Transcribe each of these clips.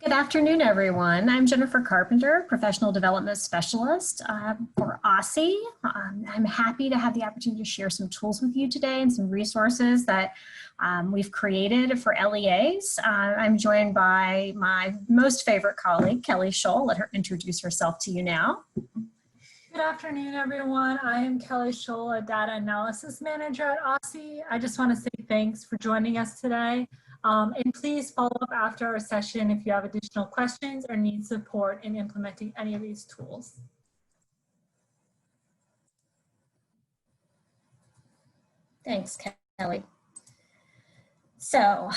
Good afternoon, everyone. I'm Jennifer Carpenter, Professional Development Specialist for OSSE. I'm happy to have the opportunity to share some tools with you today and some resources that we've created for LEAs. I'm joined by my most favorite colleague, Kelley Scholl. Let her introduce herself to you now. Good afternoon, everyone. I am Kelley Scholl, a Data Analysis Manager at OSSE. I just want to say thanks for joining us today. And please follow up after our session if you have additional questions or need support in implementing any of these tools. Thanks, Kelley. So,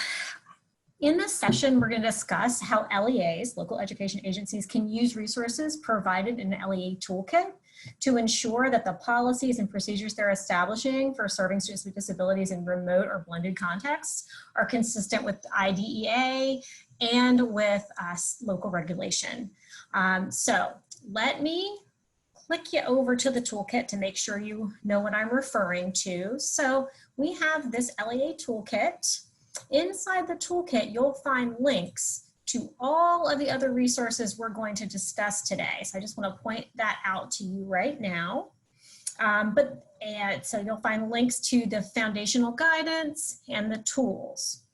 in this session, we're going to discuss how LEAs, local education agencies, can use resources provided in the LEA toolkit to ensure that the policies and procedures they're establishing for serving students with disabilities in remote or blended contexts are consistent with IDEA and with local regulation. So let me click you over to the toolkit to make sure you know what I'm referring to. So we have this LEA toolkit. Inside the toolkit, you'll find links to all of the other resources we're going to discuss today. So I just want to point that out to you right now. So you'll find links to the foundational guidance and the tools.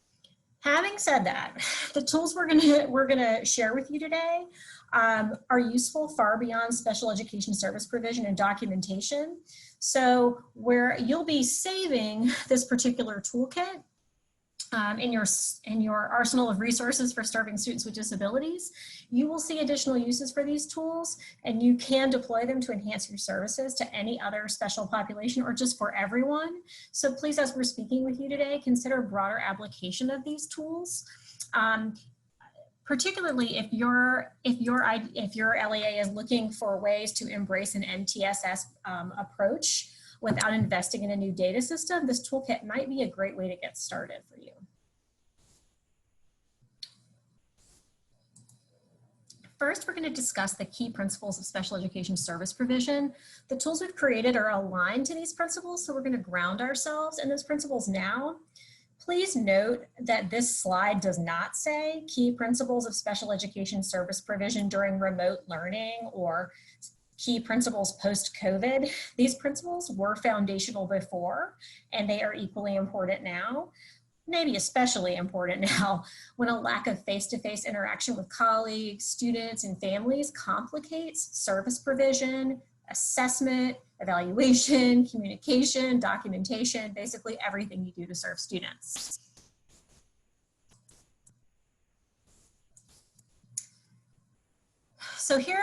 Having said that, the tools we're gonna share with you today are useful far beyond special education service provision and documentation. So where you'll be saving this particular toolkit in your arsenal of resources for serving students with disabilities, you will see additional uses for these tools, and you can deploy them to enhance your services to any other special population or just for everyone. So please, as we're speaking with you today, consider broader application of these tools. Particularly if your LEA is looking for ways to embrace an MTSS approach without investing in a new data system, this toolkit might be a great way to get started for you. First, we're going to discuss the key principles of special education service provision. The tools we've created are aligned to these principles, so we're going to ground ourselves in those principles now. Please note that this slide does not say key principles of special education service provision during remote learning or key principles post-COVID. These principles were foundational before, and they are equally important now, maybe especially important now when a lack of face-to-face interaction with colleagues, students, and families complicates service provision, assessment, evaluation, communication, documentation, basically everything you do to serve students. So here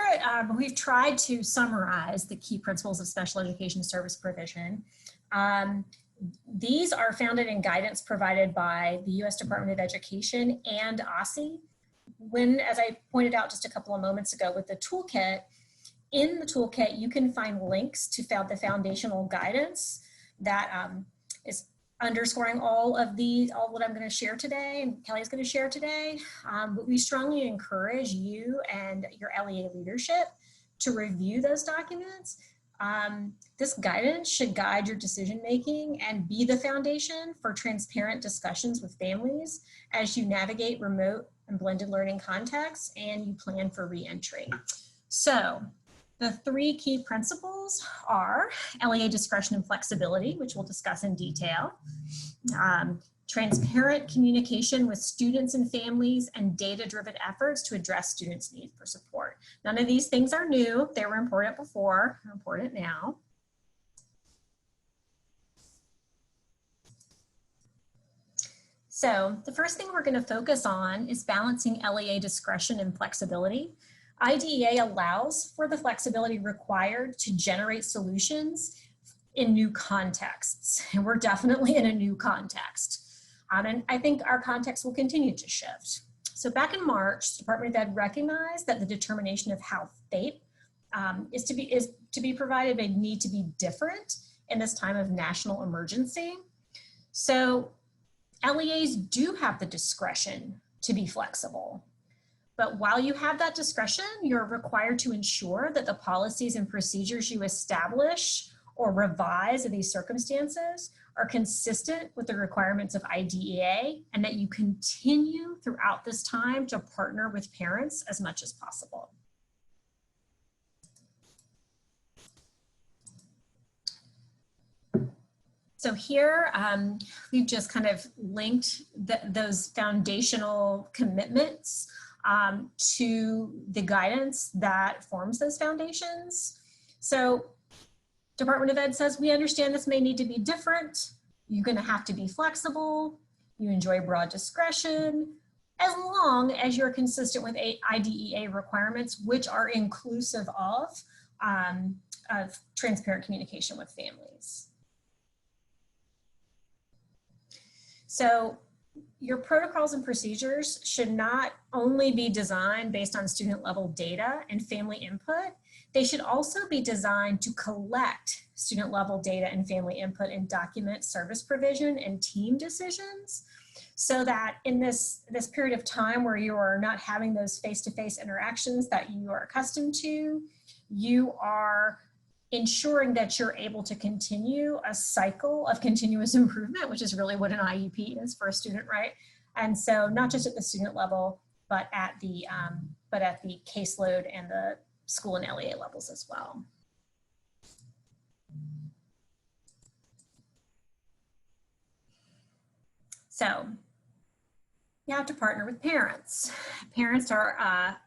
we've tried to summarize the key principles of special education service provision. These are founded in guidance provided by the U.S. Department of Education and OSSE. As I pointed out just a couple of moments ago with the toolkit, in the toolkit you can find links to the foundational guidance that is underscoring all what I'm going to share today and Kelley's going to share today. But we strongly encourage you and your LEA leadership to review those documents. This guidance should guide your decision making and be the foundation for transparent discussions with families as you navigate remote and blended learning contexts and you plan for re-entry. So the three key principles are LEA discretion and flexibility, which we'll discuss in detail, transparent communication with students and families, and data-driven efforts to address students' need for support. None of these things are new. They were important before, they're important now. So the first thing we're going to focus on is balancing LEA discretion and flexibility. IDEA allows for the flexibility required to generate solutions in new contexts, and we're definitely in a new context. And I think our context will continue to shift. So back in March, the Department of Ed recognized that the determination of how FAPE is to be provided may need to be different in this time of national emergency. So LEAs do have the discretion to be flexible. But while you have that discretion, you're required to ensure that the policies and procedures you establish or revise in these circumstances are consistent with the requirements of IDEA, and that you continue throughout this time to partner with parents as much as possible. So here, we've just kind of linked those foundational commitments to the guidance that forms those foundations. So Department of Ed says, we understand this may need to be different. You're gonna have to be flexible. You enjoy broad discretion, as long as you're consistent with IDEA requirements, which are inclusive of transparent communication with families. So your protocols and procedures should not only be designed based on student level data and family input, they should also be designed to collect student level data and family input and document service provision and team decisions, so that in this period of time where you are not having those face-to-face interactions that you are accustomed to, you are ensuring that you're able to continue a cycle of continuous improvement, which is really what an IEP is for a student, right? And so not just at the student level, but at the caseload and the school and LEA levels as well. So you have to partner with parents. Parents are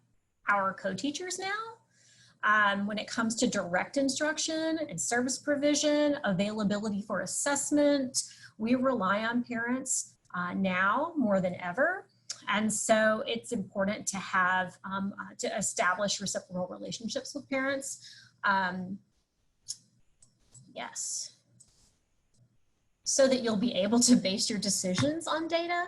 our co-teachers now. When it comes to direct instruction and service provision, availability for assessment, we rely on parents now more than ever. And so it's important to have, to establish reciprocal relationships with parents. Yes. So that you'll be able to base your decisions on data.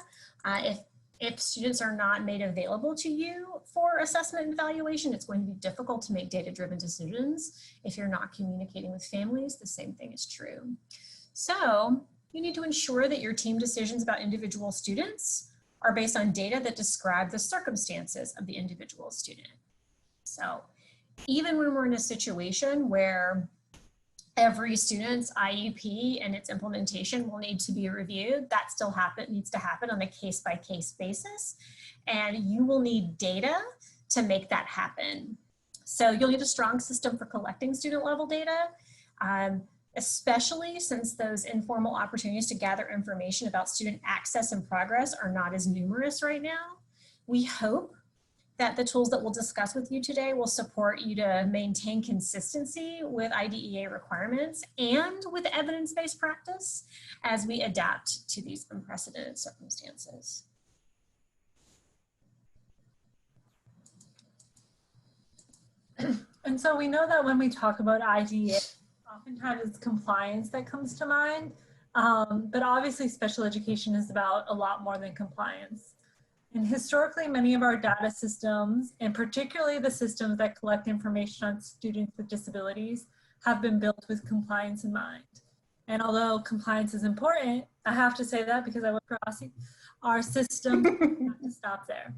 If students are not made available to you for assessment and evaluation, it's going to be difficult to make data-driven decisions. If you're not communicating with families, the same thing is true. So you need to ensure that your team decisions about individual students are based on data that describe the circumstances of the individual student. So even when we're in a situation where every student's IEP and its implementation will need to be reviewed, that still needs to happen on a case-by-case basis. And you will need data to make that happen. So you'll need a strong system for collecting student level data, especially since those informal opportunities to gather information about student access and progress are not as numerous right now. We hope that the tools that we'll discuss with you today will support you to maintain consistency with IDEA requirements and with evidence-based practice as we adapt to these unprecedented circumstances. And so we know that when we talk about IDEA, oftentimes it's compliance that comes to mind, but obviously special education is about a lot more than compliance. And historically, many of our data systems, and particularly the systems that collect information on students with disabilities, have been built with compliance in mind. And although compliance is important, I have to say that because I work for OSSE, our system have to stop there.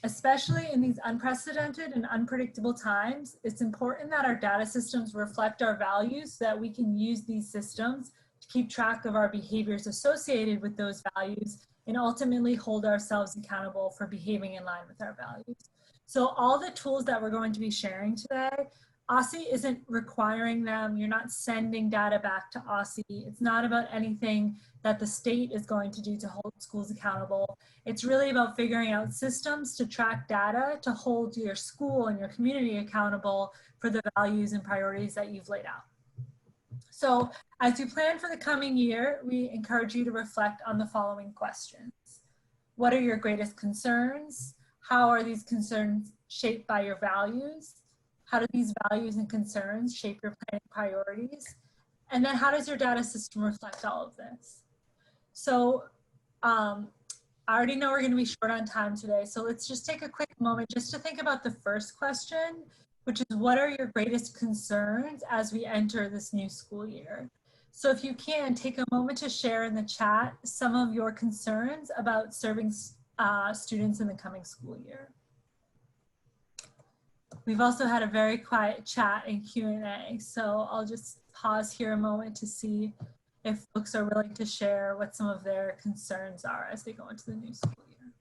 Especially in these unprecedented and unpredictable times, it's important that our data systems reflect our values so that we can use these systems to keep track of our behaviors associated with those values and ultimately hold ourselves accountable for behaving in line with our values. So all the tools that we're going to be sharing today, OSSE isn't requiring them. You're not sending data back to OSSE. It's not about anything that the state is going to do to hold schools accountable. It's really about figuring out systems to track data to hold your school and your community accountable for the values and priorities that you've laid out. So as you plan for the coming year, we encourage you to reflect on the following questions. What are your greatest concerns? How are these concerns shaped by your values? How do these values and concerns shape your planning priorities? And then how does your data system reflect all of this? So I already know we're going to be short on time today, so let's just take a quick moment just to think about the first question, which is what are your greatest concerns as we enter this new school year? So if you can, take a moment to share in the chat some of your concerns about serving students in the coming school year. We've also had a very quiet chat and Q&A, so I'll just pause here a moment to see if folks are willing to share what some of their concerns are as they go into the new school year.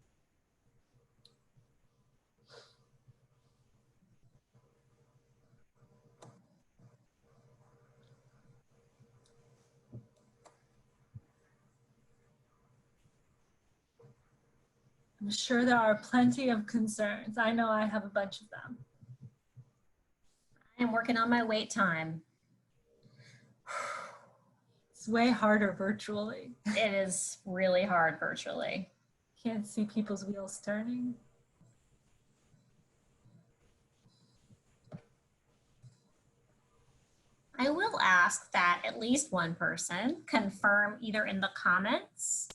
I'm sure there are plenty of concerns. I know I have a bunch of them. I'm working on my wait time. It's way harder virtually. It is really hard virtually. Can't see people's wheels turning. I will ask that at least one person confirm either in the comments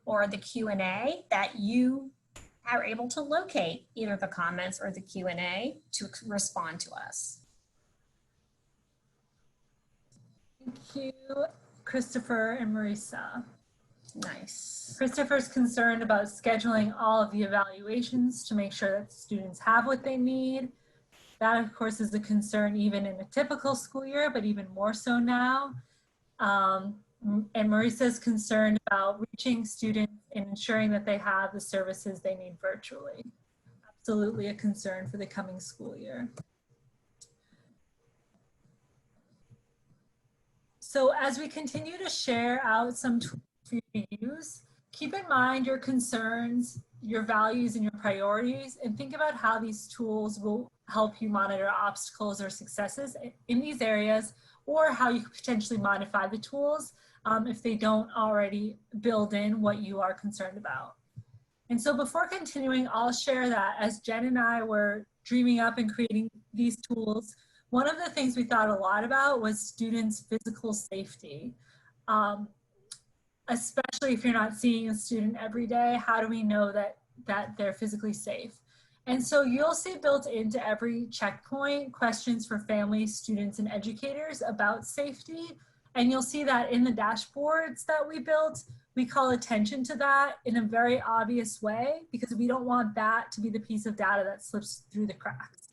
or the Q&A that you are able to locate either the comments or the Q&A to respond to us. Thank you, Christopher and Marisa. Nice. Christopher's concerned about scheduling all of the evaluations to make sure that students have what they need. That, of course, is a concern even in a typical school year, but even more so now. And Marisa's concerned about reaching students and ensuring that they have the services they need virtually. Absolutely a concern for the coming school year. So as we continue to share out some tools for you to use, keep in mind your concerns, your values, and your priorities, and think about how these tools will help you monitor obstacles or successes in these areas, or how you could potentially modify the tools if they don't already build in what you are concerned about. And so before continuing, I'll share that as Jen and I were dreaming up and creating these tools, one of the things we thought a lot about was students' physical safety. Especially if you're not seeing a student every day, how do we know that they're physically safe? And so you'll see built into every checkpoint questions for families, students, and educators about safety. And you'll see that in the dashboards that we built, we call attention to that in a very obvious way because we don't want that to be the piece of data that slips through the cracks.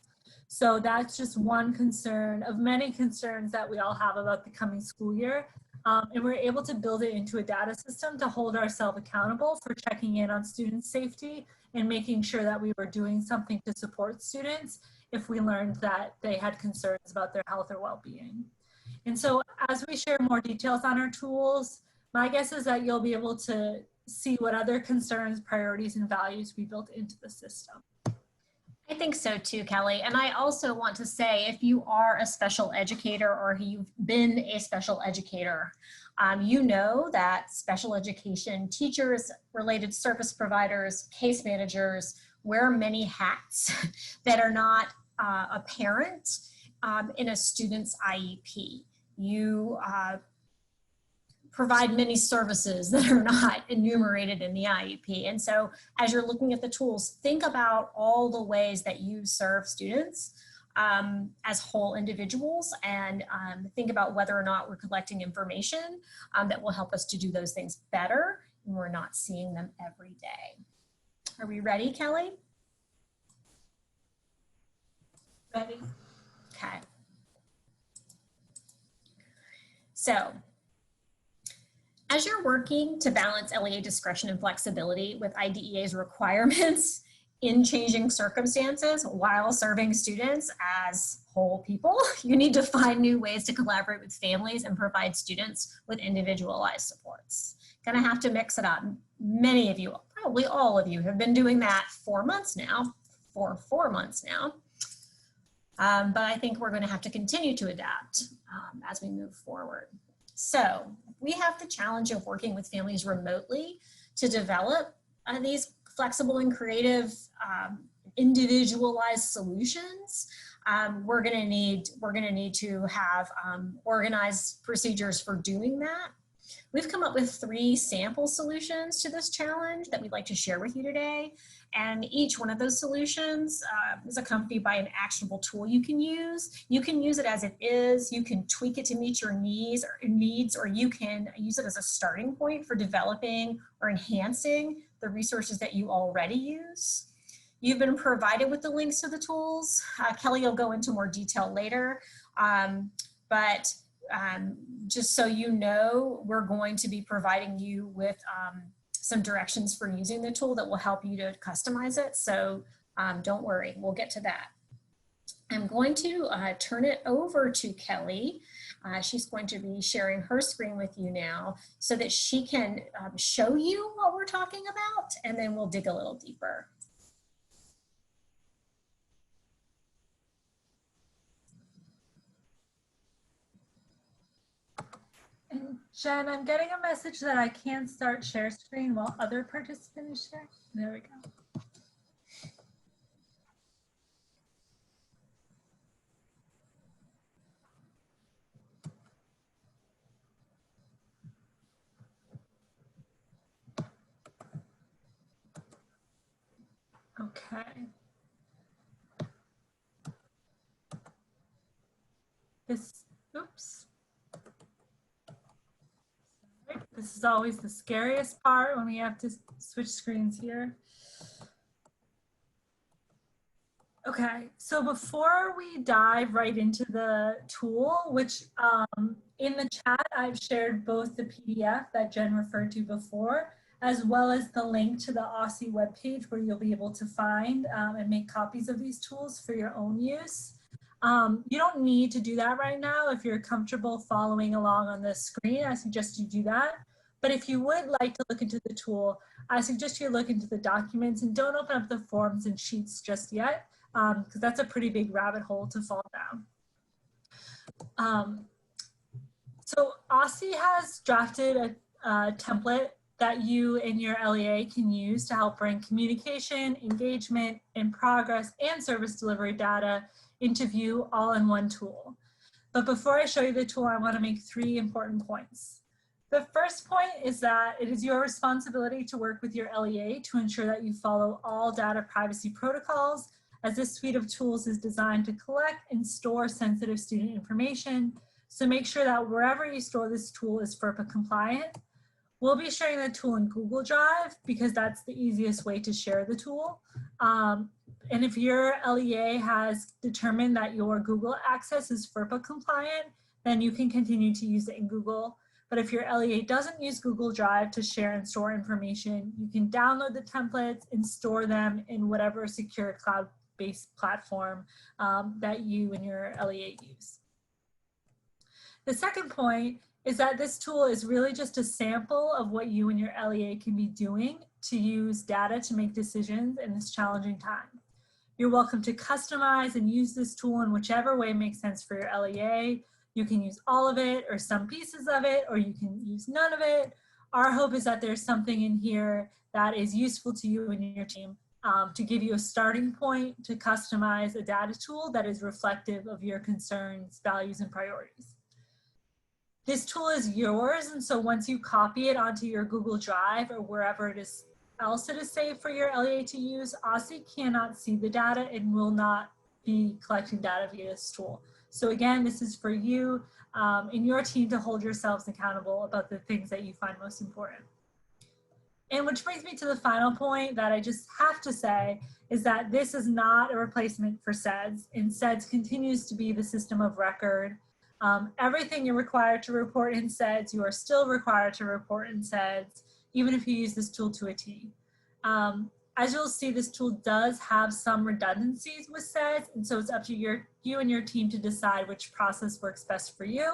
So that's just one concern of many concerns that we all have about the coming school year. And we're able to build it into a data system to hold ourselves accountable for checking in on student safety and making sure that we were doing something to support students if we learned that they had concerns about their health or well-being. And so as we share more details on our tools, my guess is that you'll be able to see what other concerns, priorities, and values we built into the system. I think so too, Kelly. And I also want to say, if you are a special educator or you've been a special educator, you know that special education teachers, related service providers, case managers wear many hats that are not apparent in a student's IEP. You provide many services that are not enumerated in the IEP. And so as you're looking at the tools, think about all the ways that you serve students as whole individuals, and think about whether or not we're collecting information that will help us to do those things better when we're not seeing them every day. Are we ready, Kelly? Ready? Okay. So, as you're working to balance LEA discretion and flexibility with IDEA's requirements in changing circumstances while serving students as whole people, you need to find new ways to collaborate with families and provide students with individualized supports. Gonna have to mix it up. Many of you, probably all of you, have been doing that for 4 months now. But I think we're gonna have to continue to adapt as we move forward. So we have the challenge of working with families remotely to develop these flexible and creative individualized solutions. We're gonna need to have organized procedures for doing that. We've come up with 3 sample solutions to this challenge that we'd like to share with you today. And each one of those solutions is accompanied by an actionable tool you can use. You can use it as it is. You can tweak it to meet your needs, or you can use it as a starting point for developing or enhancing the resources that you already use. You've been provided with the links to the tools. Kelly will go into more detail later, but just so you know, we're going to be providing you with some directions for using the tool that will help you to customize it. So don't worry, we'll get to that. I'm going to turn it over to Kelley. She's going to be sharing her screen with you now so that she can show you what we're talking about, and then we'll dig a little deeper. And Jen, I'm getting a message that I can't start share screen while other participants share. There we go. Okay. Oops. This is always the scariest part when we have to switch screens here. Okay, so before we dive right into the tool, which in the chat, I've shared both the PDF that Jen referred to before, as well as the link to the OSSE webpage where you'll be able to find and make copies of these tools for your own use. You don't need to do that right now. If you're comfortable following along on the screen, I suggest you do that. But if you would like to look into the tool, I suggest you look into the documents and don't open up the forms and sheets just yet, because that's a pretty big rabbit hole to fall down. So OSSE has drafted a template that you and your LEA can use to help bring communication, engagement, and progress and service delivery data into view all in one tool. But before I show you the tool, I want to make 3 important points. The first point is that it is your responsibility to work with your LEA to ensure that you follow all data privacy protocols, as this suite of tools is designed to collect and store sensitive student information. So make sure that wherever you store this tool is FERPA compliant. We'll be sharing the tool in Google Drive because that's the easiest way to share the tool. And if your LEA has determined that your Google access is FERPA compliant, then you can continue to use it in Google. But if your LEA doesn't use Google Drive to share and store information, you can download the templates and store them in whatever secure cloud-based platform that you and your LEA use. The second point is that this tool is really just a sample of what you and your LEA can be doing to use data to make decisions in this challenging time. You're welcome to customize and use this tool in whichever way makes sense for your LEA. You can use all of it or some pieces of it, or you can use none of it. Our hope is that there's something in here that is useful to you and your team to give you a starting point to customize a data tool that is reflective of your concerns, values, and priorities. This tool is yours, and so once you copy it onto your Google Drive or wherever else it is saved for your LEA to use, OSSE cannot see the data and will not be collecting data via this tool. So again, this is for you and your team to hold yourselves accountable about the things that you find most important. And which brings me to the final point that I just have to say is that this is not a replacement for SEDS, and SEDS continues to be the system of record. Everything you're required to report in SEDS, you are still required to report in SEDS, even if you use this tool to a T. As you'll see, this tool does have some redundancies with SEDS, and so it's up to you and your team to decide which process works best for you.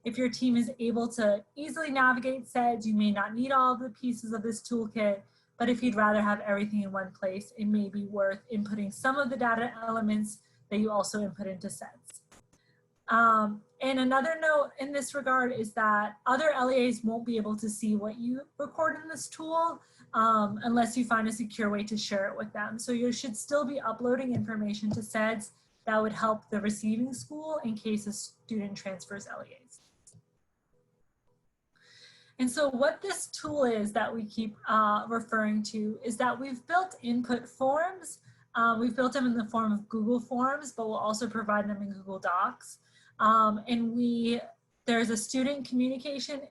If your team is able to easily navigate SEDS, you may not need all of the pieces of this toolkit, but if you'd rather have everything in one place, it may be worth inputting some of the data elements that you also input into SEDS. And another note in this regard is that other LEAs won't be able to see what you record in this tool unless you find a secure way to share it with them. So you should still be uploading information to SEDS that would help the receiving school in case a student transfers LEAs. And so what this tool is that we keep referring to is that we've built input forms. We've built them in the form of Google Forms, but we'll also provide them in Google Docs. There's a student communication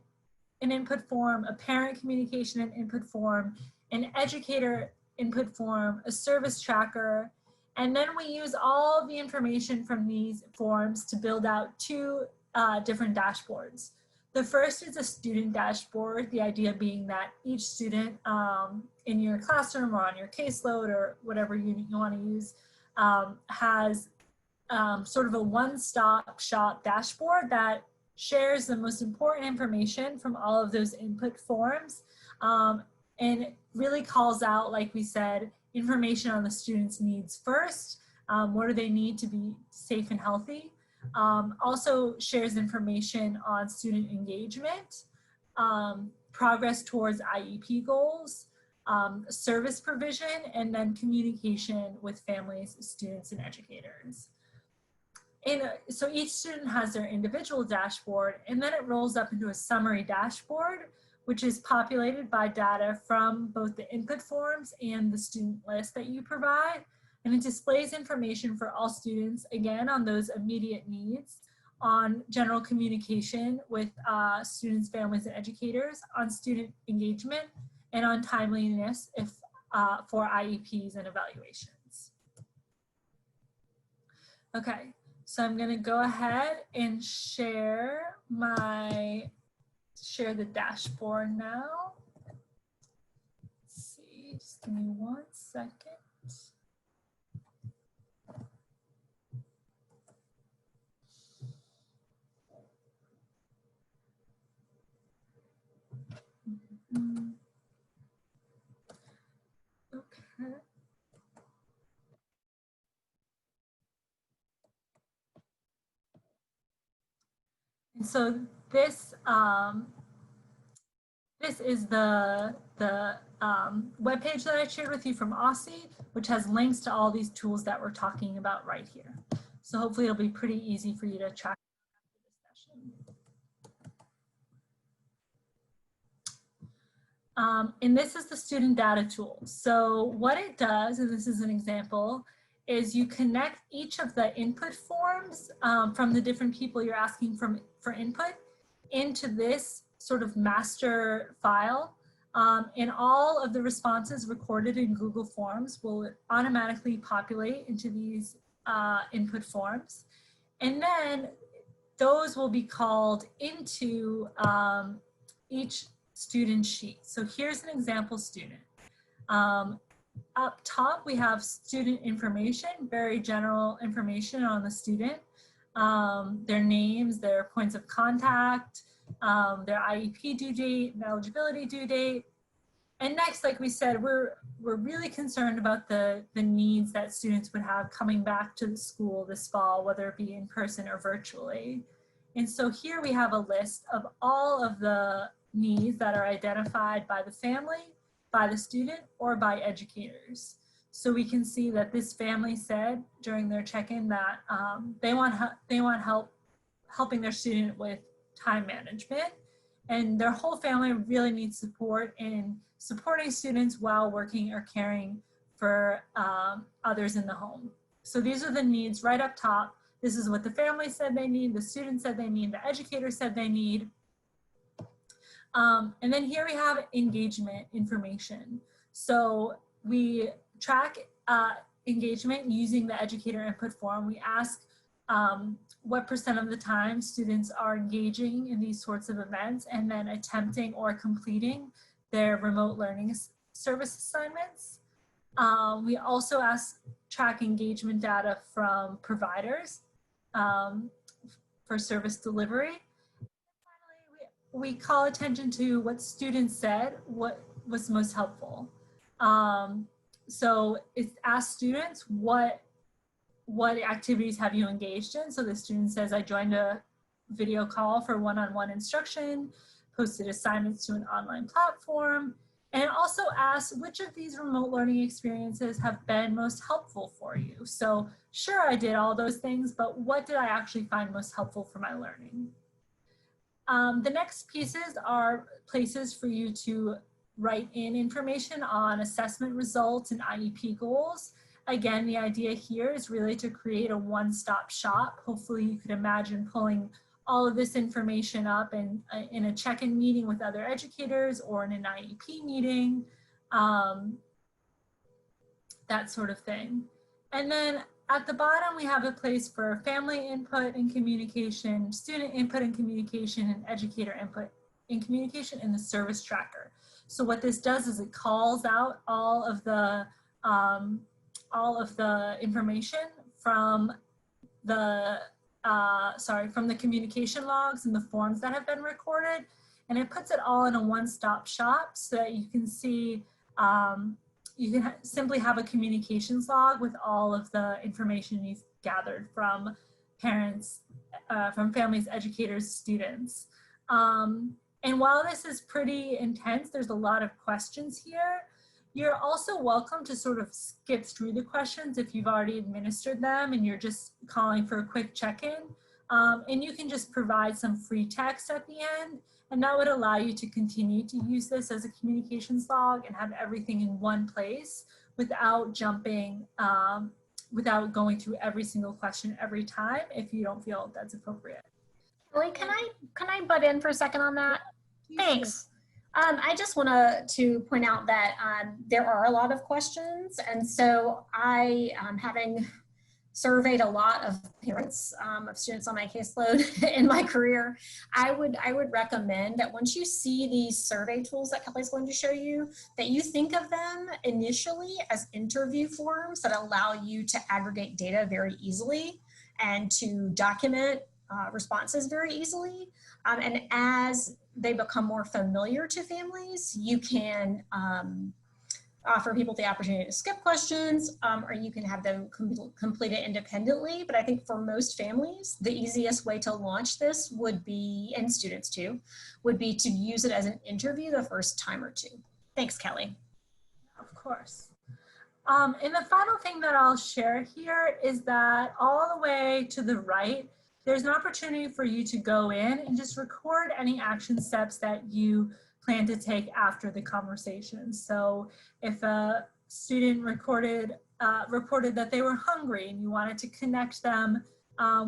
and input form, a parent communication and input form, an educator input form, a service tracker, and then we use all the information from these forms to build out 2 different dashboards. The first is a student dashboard, the idea being that each student in your classroom or on your caseload or whatever unit you want to use has sort of a one-stop shop dashboard that shares the most important information from all of those input forms and really calls out, like we said, information on the student's needs first. What do they need to be safe and healthy? Also shares information on student engagement, progress towards IEP goals, service provision, and then communication with families, students, and educators. And so each student has their individual dashboard, and then it rolls up into a summary dashboard, which is populated by data from both the input forms and the student list that you provide. And it displays information for all students, again, on those immediate needs, on general communication with students, families, and educators, on student engagement, and on timeliness for IEPs and evaluations. Okay, so I'm gonna go ahead and share the dashboard now. Let's see, just give me 1 second. Okay. And so this is the webpage that I shared with you from OSSE, which has links to all these tools that we're talking about right here. So hopefully it'll be pretty easy for you to track after this session. And this is the student data tool. So what it does, and this is an example, is you connect each of the input forms from the different people you're asking for input into this sort of master file. And all of the responses recorded in Google Forms will automatically populate into these input forms. And then those will be called into each student sheet. So here's an example student. Up top, we have student information, very general information on the student, their names, their points of contact, their IEP due date, and eligibility due date. And next, like we said, we're really concerned about the needs that students would have coming back to the school this fall, whether it be in person or virtually. And so here we have a list of all of the needs that are identified by the family, by the student, or by educators. So we can see that this family said during their check-in that they want help helping their student with time management, and their whole family really needs support in supporting students while working or caring for others in the home. So these are the needs right up top. This is what the family said they need, the student said they need, the educator said they need. And then here we have engagement information. So we track engagement using the educator input form. We ask what % of the time students are engaging in these sorts of events and then attempting or completing their remote learning service assignments. We also track engagement data from providers for service delivery. We call attention to what students said, what was most helpful. So it asks students, what activities have you engaged in? So the student says, I joined a video call for one-on-one instruction, posted assignments to an online platform, and it also asks which of these remote learning experiences have been most helpful for you. So sure, I did all those things, but what did I actually find most helpful for my learning? The next pieces are places for you to write in information on assessment results and IEP goals. Again, the idea here is really to create a one-stop shop. Hopefully you could imagine pulling all of this information up in a check-in meeting with other educators or in an IEP meeting, that sort of thing. And then At the bottom, we have a place for family input and communication, student input and communication, and educator input and communication in the service tracker. So what this does is it calls out all of the information from the from the communication logs and the forms that have been recorded, and it puts it all in a one-stop shop so that you can see, you can simply have a communications log with all of the information you've gathered from parents, from families, educators, students. And while this is pretty intense, there's a lot of questions here. You're also welcome to sort of skip through the questions if you've already administered them and you're just calling for a quick check-in. And you can just provide some free text at the end, and that would allow you to continue to use this as a communications log and have everything in one place without jumping, without going through every single question every time if you don't feel that's appropriate. Kelley, can I butt in for a second on that? Thanks. I just want to point out that there are a lot of questions, and so I, having surveyed a lot of parents of students on my caseload in my career, I would recommend that once you see these survey tools that Kelley's going to show you, that you think of them initially as interview forms that allow you to aggregate data very easily and to document responses very easily. And as they become more familiar to families, you can offer people the opportunity to skip questions, or you can have them complete it independently. But I think for most families, the easiest way to launch this would be, and students too, would be to use it as an interview the first time or two. Thanks, Kelley. Of course. And the final thing that I'll share here is that all the way to the right, there's an opportunity for you to go in and just record any action steps that you plan to take after the conversation. So if a student reported that they were hungry and you wanted to connect them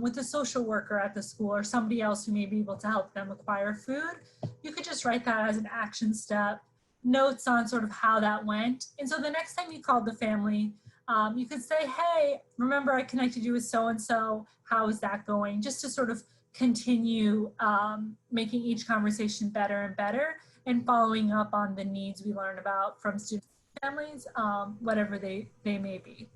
with a social worker at the school or somebody else who may be able to help them acquire food, you could just write that as an action step, notes on sort of how that went. And so the next time you called the family, you could say, hey, remember I connected you with so-and-so, how is that going? Just to sort of continue making each conversation better and better and following up on the needs we learn about from students and families, whatever they may be.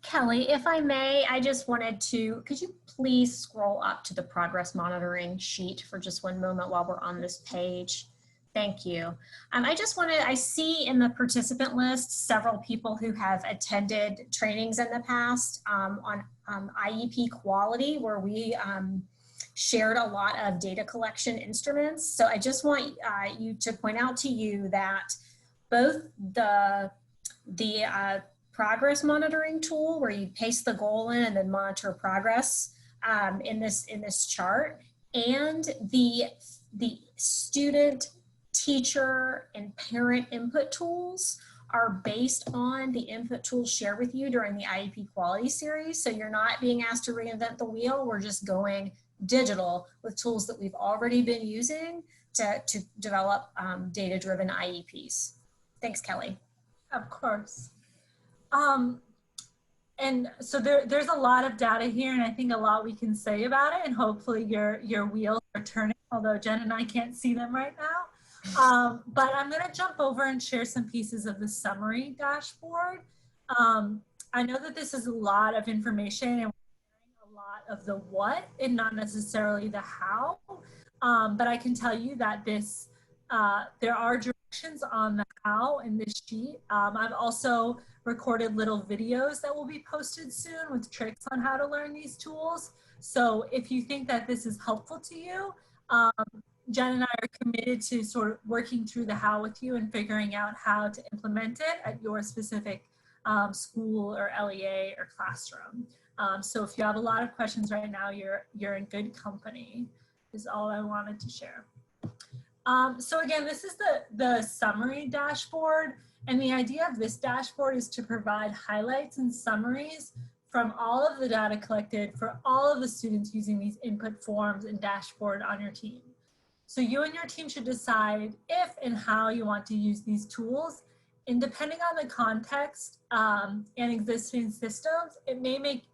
Kelley, if I may, I just wanted to, could you please scroll up to the progress monitoring sheet for just one moment while we're on this page? Thank you. I see in the participant list several people who have attended trainings in the past on IEP quality, where we shared a lot of data collection instruments. So I just want you to point out to you that both the progress monitoring tool, where you paste the goal in and then monitor progress in this chart, and the student, teacher, and parent input tools are based on the input tools shared with you during the IEP quality series. So you're not being asked to reinvent the wheel. We're just going digital with tools that we've already been using to develop data-driven IEPs. Thanks, Kelley. Of course. And so there's a lot of data here, and I think a lot we can say about it, and hopefully your wheels are turning, although Jen and I can't see them right now. But I'm going to jump over and share some pieces of the summary dashboard. I know that this is a lot of information and a lot of the what and not necessarily the how, but I can tell you that this there are directions on the how in this sheet. I've also recorded little videos that will be posted soon with tricks on how to learn these tools. So if you think that this is helpful to you, Jen and I are committed to sort of working through the how with you and figuring out how to implement it at your specific school or LEA or classroom. So if you have a lot of questions right now, you're in good company, is all I wanted to share. So again, this is the summary dashboard, and the idea of this dashboard is to provide highlights and summaries from all of the data collected for all of the students using these input forms and dashboard on your team. So you and your team should decide if and how you want to use these tools And depending on the context and existing systems, it may make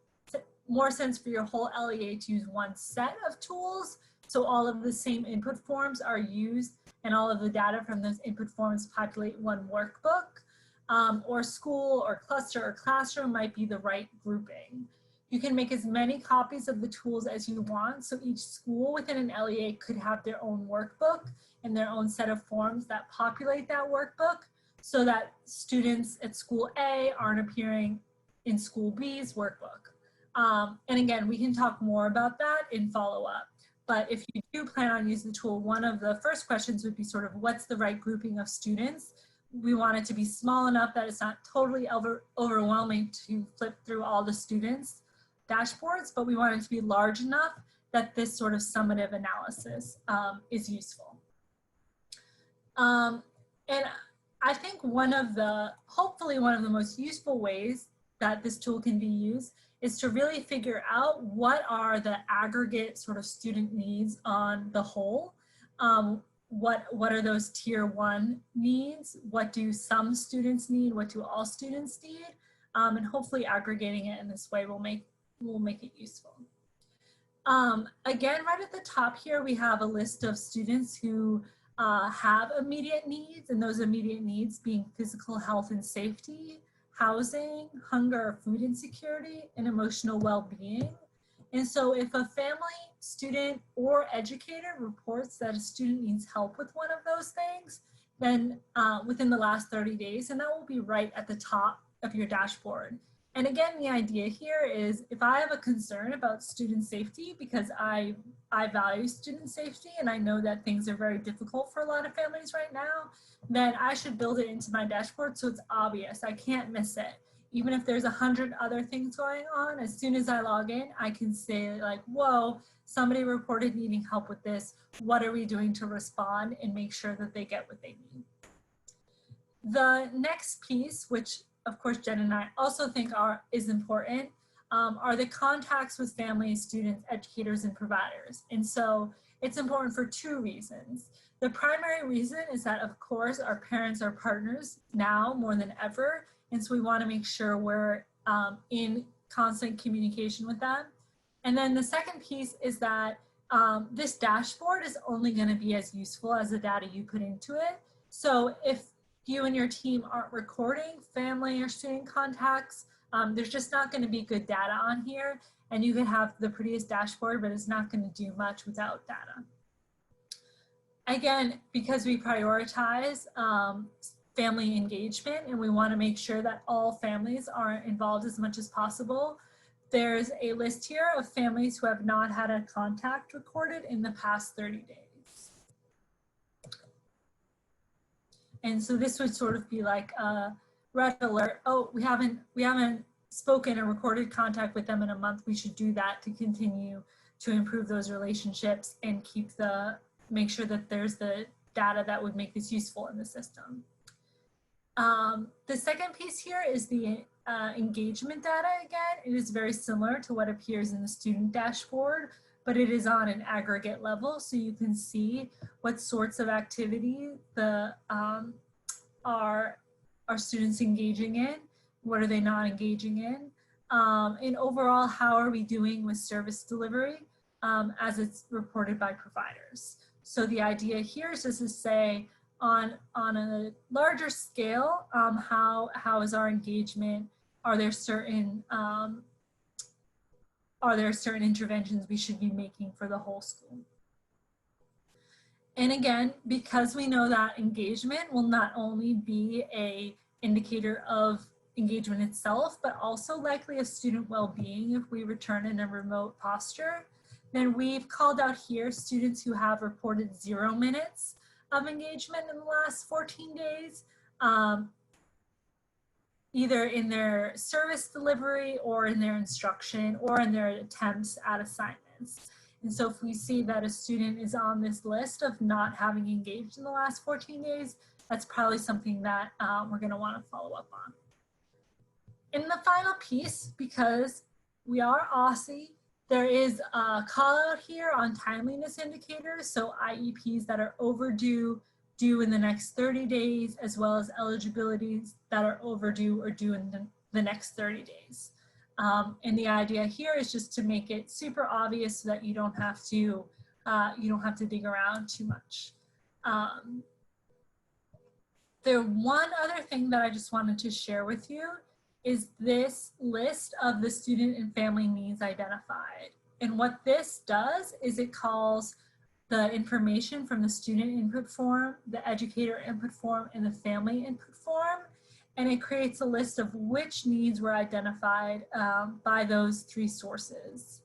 more sense for your whole LEA to use one set of tools. So all of the same input forms are used and all of the data from those input forms populate one workbook. Or school or cluster or classroom might be the right grouping. You can make as many copies of the tools as you want. So each school within an LEA could have their own workbook and their own set of forms that populate that workbook so that students at school A aren't appearing in school B's workbook. And again, we can talk more about that in follow-up. But if you do plan on using the tool, one of the first questions would be sort of what's the right grouping of students? We want it to be small enough that it's not totally overwhelming to flip through all the students' dashboards, but we want it to be large enough that this sort of summative analysis is useful. And I think hopefully one of the most useful ways that this tool can be used is to really figure out what are the aggregate sort of student needs on the whole. What are those tier 1 needs? What do some students need? What do all students need? And hopefully aggregating it in this way will make it useful. Again, right at the top here, we have a list of students who have immediate needs, and those immediate needs being physical health and safety, housing, hunger or food insecurity, and emotional well-being. And so if a family, student, or educator reports that a student needs help with one of those things, then within the last 30 days, and that will be right at the top of your dashboard. And again, the idea here is if I have a concern about student safety because I value student safety and I know that things are very difficult for a lot of families right now, then I should build it into my dashboard so it's obvious. I can't miss it. Even if there's 100 other things going on, as soon as I log in, I can say like, whoa, somebody reported needing help with this. What are we doing to respond and make sure that they get what they need? The next piece, which of course Jen and I also think is important, are the contacts with families, students, educators, and providers. And so it's important for 2 reasons. The primary reason is that, of course, our parents are partners now more than ever. And so we want to make sure we're in constant communication with them. And then the second piece is that this dashboard is only going to be as useful as the data you put into it. So if you and your team aren't recording family or student contacts, there's just not going to be good data on here. And you can have the prettiest dashboard, but it's not going to do much without data. Again, because we prioritize family engagement and we want to make sure that all families are involved as much as possible, there's a list here of families who have not had a contact recorded in the past 30 days. And so this would sort of be like a red alert. Oh, we haven't spoken or recorded contact with them in a month. We should do that to continue to improve those relationships and make sure that there's the data that would make this useful in the system. The second piece here is the engagement data again. It is very similar to what appears in the student dashboard, but it is on an aggregate level, so you can see what sorts of activity are students engaging in, what are they not engaging in, and overall, how are we doing with service delivery as it's reported by providers. So the idea here is just to say, on a larger scale, how is our engagement? Are there certain interventions we should be making for the whole school? And again, because we know that engagement will not only be an indicator of engagement itself, but also likely of student well-being if we return in a remote posture, then we've called out here students who have reported 0 minutes of engagement in the last 14 days, either in their service delivery or in their instruction or in their attempts at assignments. And so if we see that a student is on this list of not having engaged in the last 14 days, that's probably something that we're going to want to follow up on. In the final piece, because we are OSSE, there is a call out here on timeliness indicators, so IEPs that are overdue due in the next 30 days, as well as eligibilities that are overdue or due in the next 30 days. And the idea here is just to make it super obvious so that you don't have to dig around too much. The one other thing that I just wanted to share with you is this list of the student and family needs identified. And what this does is it calls the information from the student input form, the educator input form, and the family input form. And it creates a list of which needs were identified by those three sources.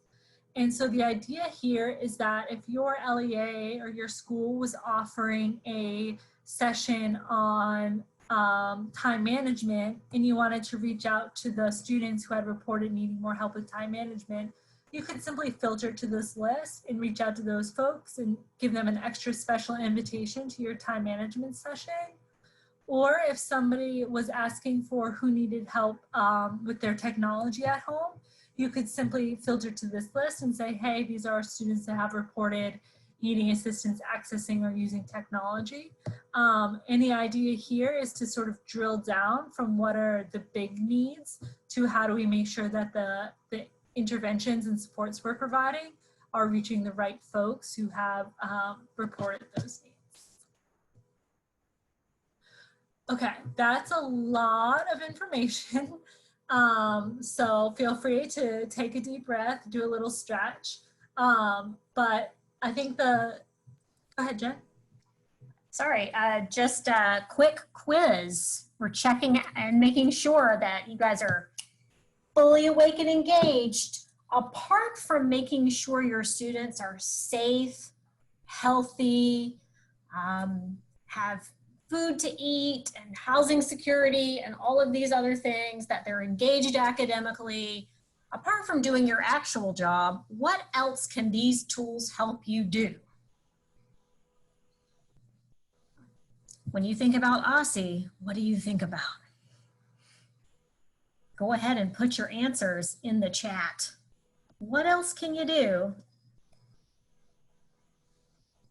And so the idea here is that if your LEA or your school was offering a session on time management and you wanted to reach out to the students who had reported needing more help with time management, you could simply filter to this list and reach out to those folks and give them an extra special invitation to your time management session. Or if somebody was asking for who needed help with their technology at home, you could simply filter to this list and say, hey, these are students that have reported needing assistance accessing or using technology. And the idea here is to sort of drill down from what are the big needs to how do we make sure that the interventions and supports we're providing are reaching the right folks who have reported those needs. Okay, that's a lot of information. So feel free to take a deep breath, do a little stretch. But I think go ahead, Jen. Sorry, just a quick quiz. We're checking and making sure that you guys are fully awake and engaged. Apart from making sure your students are safe, healthy, have food to eat and housing security and all of these other things, that they're engaged academically, apart from doing your actual job, what else can these tools help you do? When you think about OSSE, what do you think about? Go ahead and put your answers in the chat. What else can you do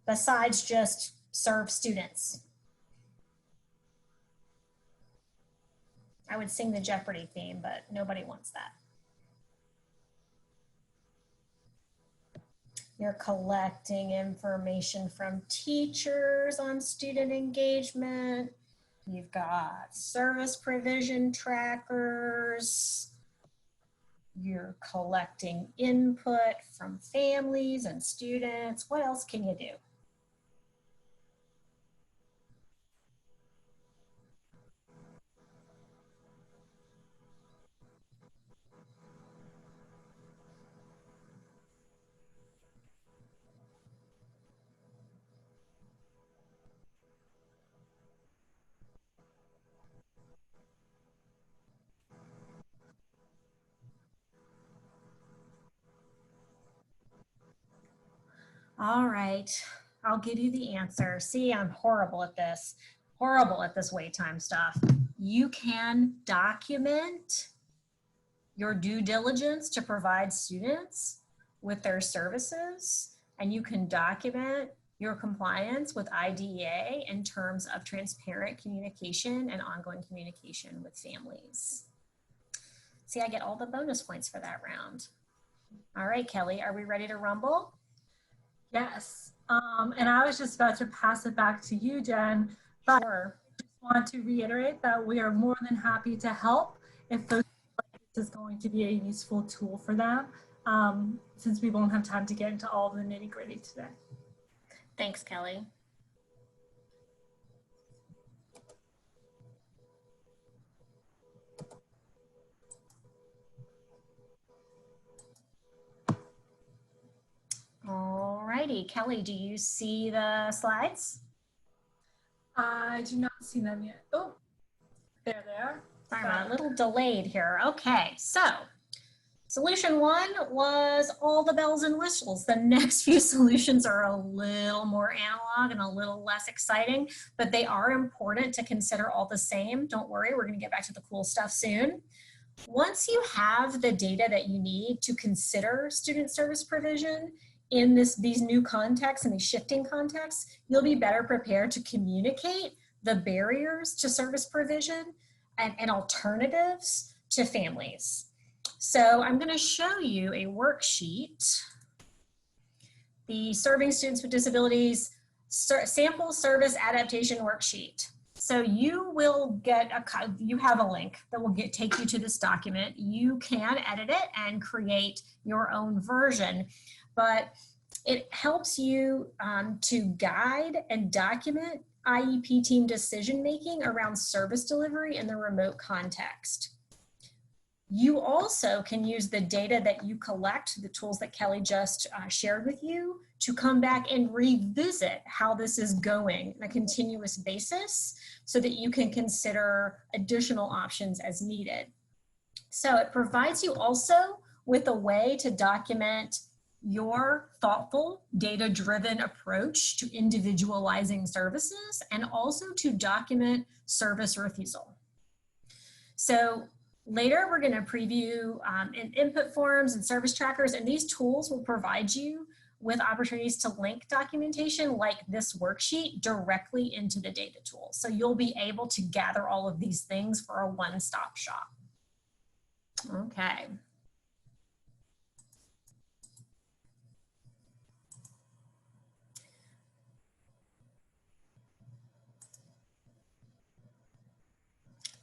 besides just serve students? I would sing the Jeopardy theme, but nobody wants that. You're collecting information from teachers on student engagement. You've got service provision trackers. You're collecting input from families and students. What else can you do? All right, I'll give you the answer. See, I'm horrible at this wait time stuff. You can document your due diligence to provide students with their services, and you can document your compliance with IDEA in terms of transparent communication and ongoing communication with families. See, I get all the bonus points for that round. All right, Kelly, are we ready to rumble? Yes, and I was just about to pass it back to you, Jen, but sure. I just want to reiterate that we are more than happy to help if this is going to be a useful tool for them, since we won't have time to get into all the nitty-gritty today. Thanks, Kelly. All righty, Kelly, do you see the slides? I do not see them yet. Oh, there they are. Sorry, I'm a little delayed here. Okay, so solution one was all the bells and whistles. The next few solutions are a little more analog and a little less exciting, but they are important to consider all the same. Don't worry, we're gonna get back to the cool stuff soon. Once you have the data that you need to consider student service provision, in these new contexts and these shifting contexts, you'll be better prepared to communicate the barriers to service provision and alternatives to families. So I'm going to show you a worksheet, the Serving Students with Disabilities Sample Service Adaptation Worksheet. So you will get you have a link that will take you to this document. You can edit it and create your own version, but it helps you to guide and document IEP team decision-making around service delivery in the remote context. You also can use the data that you collect, the tools that Kelley just shared with you, to come back and revisit how this is going on a continuous basis so that you can consider additional options as needed. So it provides you also with a way to document your thoughtful, data-driven approach to individualizing services and also to document service refusal. So later, we're going to preview input forms and service trackers, and these tools will provide you with opportunities to link documentation like this worksheet directly into the data tool. So you'll be able to gather all of these things for a one-stop shop. Okay.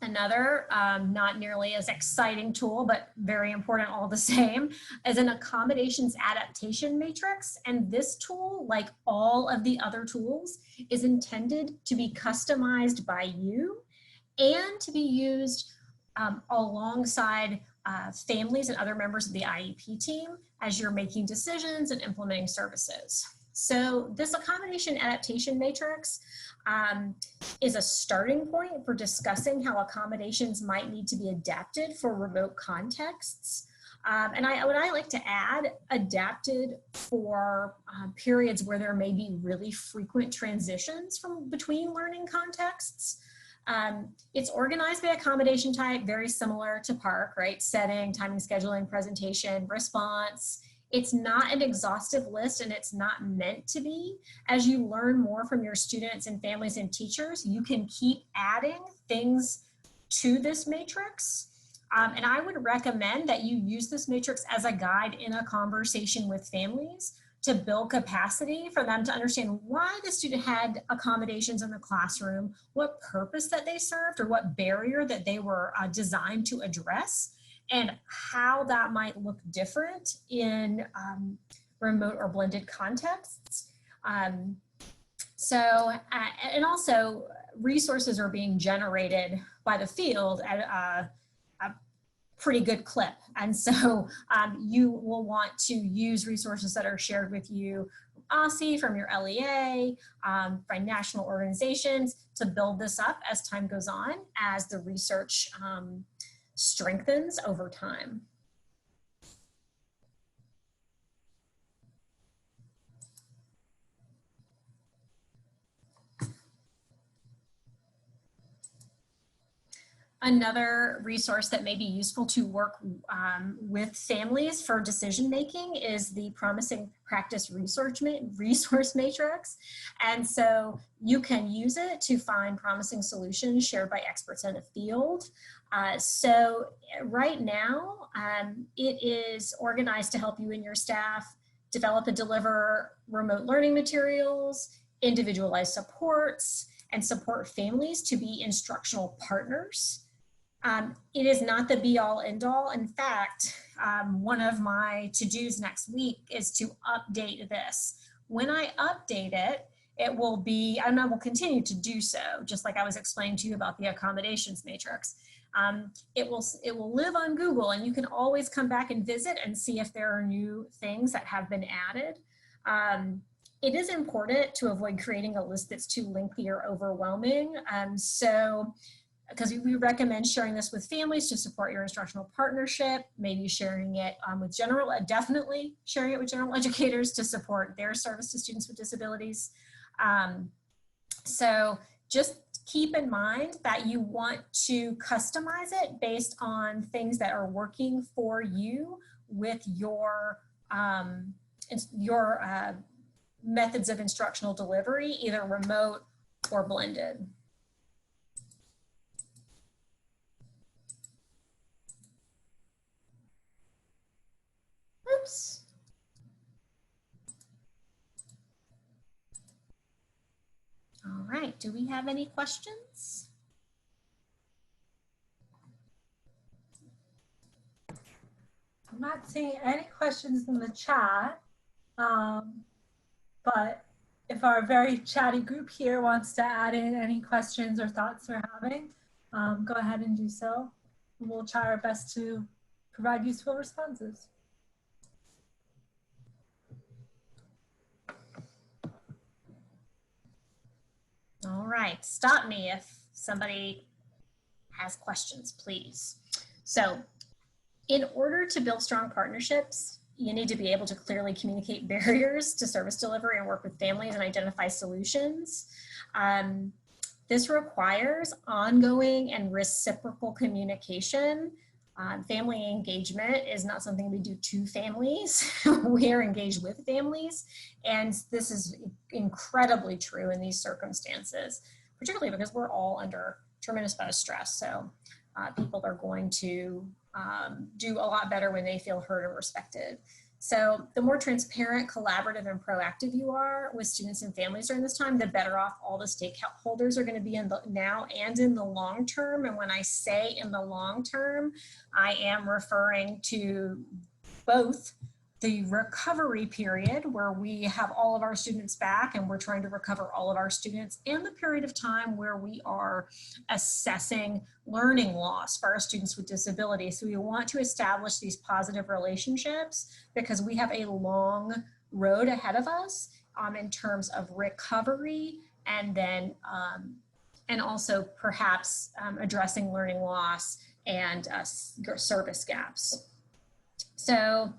Another, not nearly as exciting tool, but very important all the same, is an accommodations adaptation matrix. And this tool, like all of the other tools, is intended to be customized by you and to be used alongside families and other members of the IEP team as you're making decisions and implementing services. So this accommodation adaptation matrix is a starting point for discussing how accommodations might need to be adapted for remote contexts. And what I like to add, adapted for periods where there may be really frequent transitions between learning contexts. It's organized by accommodation type, very similar to PARC, right? Setting, timing, scheduling, presentation, response. It's not an exhaustive list, and it's not meant to be. As you learn more from your students and families and teachers, you can keep adding things to this matrix. And I would recommend that you use this matrix as a guide in a conversation with families to build capacity for them to understand why the student had accommodations in the classroom, what purpose that they served, or what barrier that they were designed to address, and how that might look different in remote or blended contexts. And also resources are being generated by the field at a pretty good clip. And so you will want to use resources that are shared with you from OSSE, from your LEA, by national organizations to build this up as time goes on, as the research strengthens over time. Another resource that may be useful to work with families for decision making is the Promising Practice Resource Matrix. And so you can use it to find promising solutions shared by experts in the field. So right now, it is organized to help you and your staff develop and deliver remote learning materials, individualized supports, and support families to be instructional partners. It is not the be-all, end-all. In fact, one of my to-dos next week is to update this. When I update it, it will be, and I will continue to do so, just like I was explaining to you about the accommodations matrix. It will live on Google, and you can always come back and visit and see if there are new things that have been added. It is important to avoid creating a list that's too lengthy or overwhelming. Because we recommend sharing this with families to support your instructional partnership, maybe sharing it definitely sharing it with general educators to support their service to students with disabilities. So just keep in mind that you want to customize it based on things that are working for you with your your methods of instructional delivery, either remote or blended. Oops. All right, do we have any questions? I'm not seeing any questions in the chat, but if our very chatty group here wants to add in any questions or thoughts they're having, go ahead and do so. And we'll try our best to provide useful responses. All right, stop me if somebody has questions, please. So in order to build strong partnerships, you need to be able to clearly communicate barriers to service delivery and work with families and identify solutions. This requires ongoing and reciprocal communication. Family engagement is not something we do to families. We are engaged with families. And this is incredibly true in these circumstances, particularly because we're all under tremendous amount of stress. So people are going to do a lot better when they feel heard and respected. So the more transparent, collaborative, and proactive you are with students and families during this time, the better off all the stakeholders are going to be in the now and in the long term. And when I say in the long term, I am referring to both the recovery period where we have all of our students back and we're trying to recover all of our students, and the period of time where we are assessing learning loss for our students with disabilities. So we want to establish these positive relationships because we have a long road ahead of us in terms of recovery and then and also perhaps addressing learning loss and service gaps. So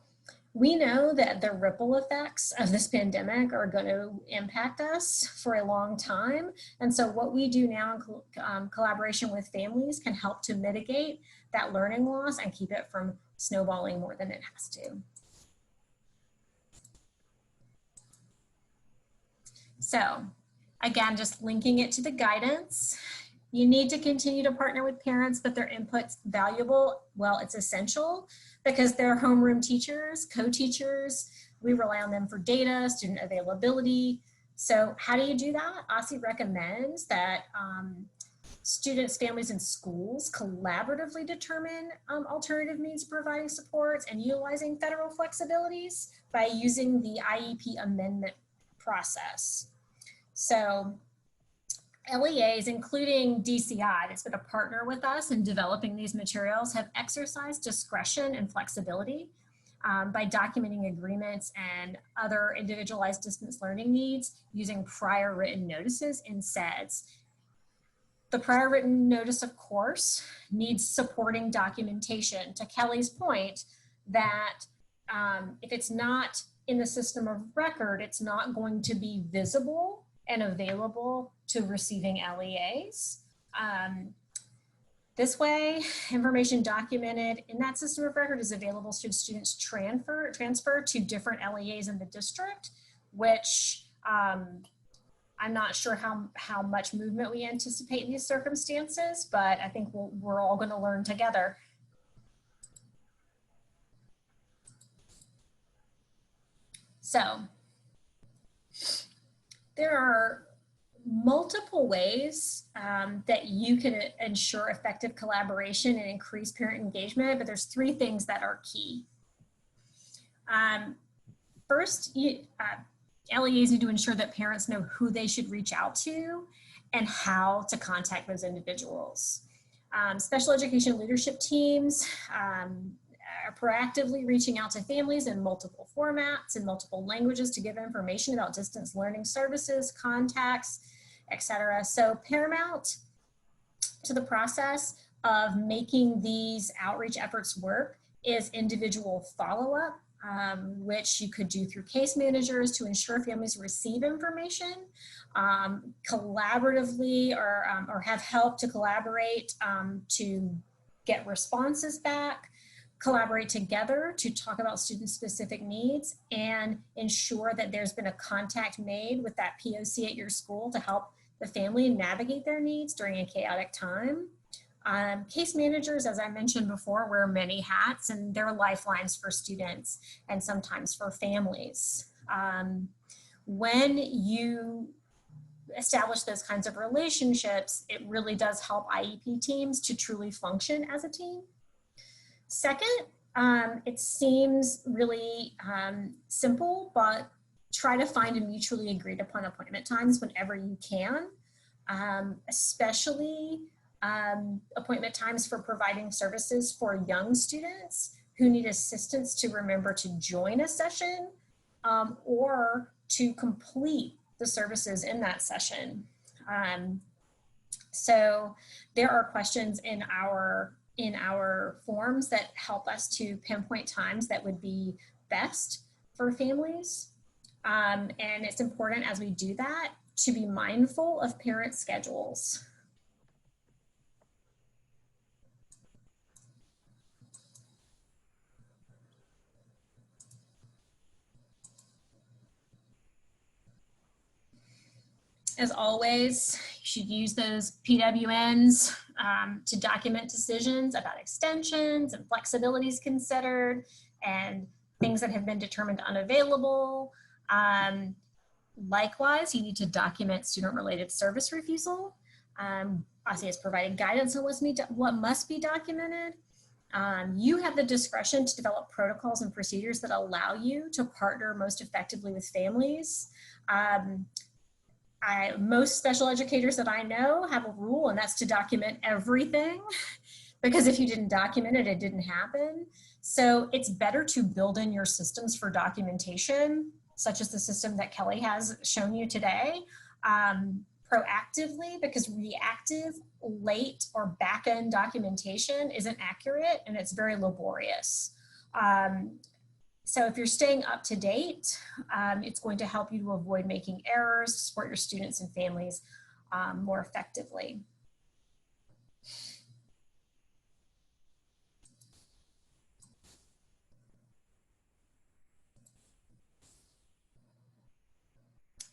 we know that the ripple effects of this pandemic are going to impact us for a long time. And so what we do now in collaboration with families can help to mitigate that learning loss and keep it from snowballing more than it has to. So again, just linking it to the guidance. You need to continue to partner with parents, but their input's valuable. Well, it's essential because they're homeroom teachers, co-teachers. We rely on them for data, student availability. So how do you do that? OSSE recommends that students, families, and schools collaboratively determine alternative means of providing supports and utilizing federal flexibilities by using the IEP amendment process. So LEAs, including DCI, that's been a partner with us in developing these materials, have exercised discretion and flexibility by documenting agreements and other individualized distance learning needs using prior written notices in SEDS. The prior written notice, of course, needs supporting documentation. To Kelley's point that if it's not in the system of record, it's not going to be visible and available to receiving LEAs. This way, information documented in that system of record is available should students transfer to different LEAs in the district, which I'm not sure how much movement we anticipate in these circumstances, but I think we're all going to learn together. So there are multiple ways that you can ensure effective collaboration and increase parent engagement, but there's three things that are key. First, LEAs need to ensure that parents know who they should reach out to and how to contact those individuals. Special education leadership teams are proactively reaching out to families in multiple formats and multiple languages to give information about distance learning services, contacts, etc. So paramount to the process of making these outreach efforts work is individual follow-up, which you could do through case managers to ensure families receive information, collaboratively or have help to collaborate to get responses back, collaborate together to talk about student-specific needs and ensure that there's been a contact made with that POC at your school to help the family navigate their needs during a chaotic time. Case managers, as I mentioned before, wear many hats, and they're lifelines for students and sometimes for families. When you establish those kinds of relationships, it really does help IEP teams to truly function as a team. Second, it seems really simple, but try to find a mutually agreed upon appointment times whenever you can, especially appointment times for providing services for young students who need assistance to remember to join a session or to complete the services in that session. So there are questions in our forms that help us to pinpoint times that would be best for families. And it's important as we do that to be mindful of parent schedules. As always, you should use those PWNs to document decisions about extensions and flexibilities considered and things that have been determined unavailable. Likewise, you need to document student-related service refusal. OSSE has provided guidance on what must be documented. You have the discretion to develop protocols and procedures that allow you to partner most effectively with families. Most special educators that I know have a rule, and that's to document everything, because if you didn't document it, it didn't happen. So it's better to build in your systems for documentation, such as the system that Kelley has shown you today, proactively, because reactive, late, or back-end documentation isn't accurate and it's very laborious. So if you're staying up to date, it's going to help you to avoid making errors, support your students and families more effectively.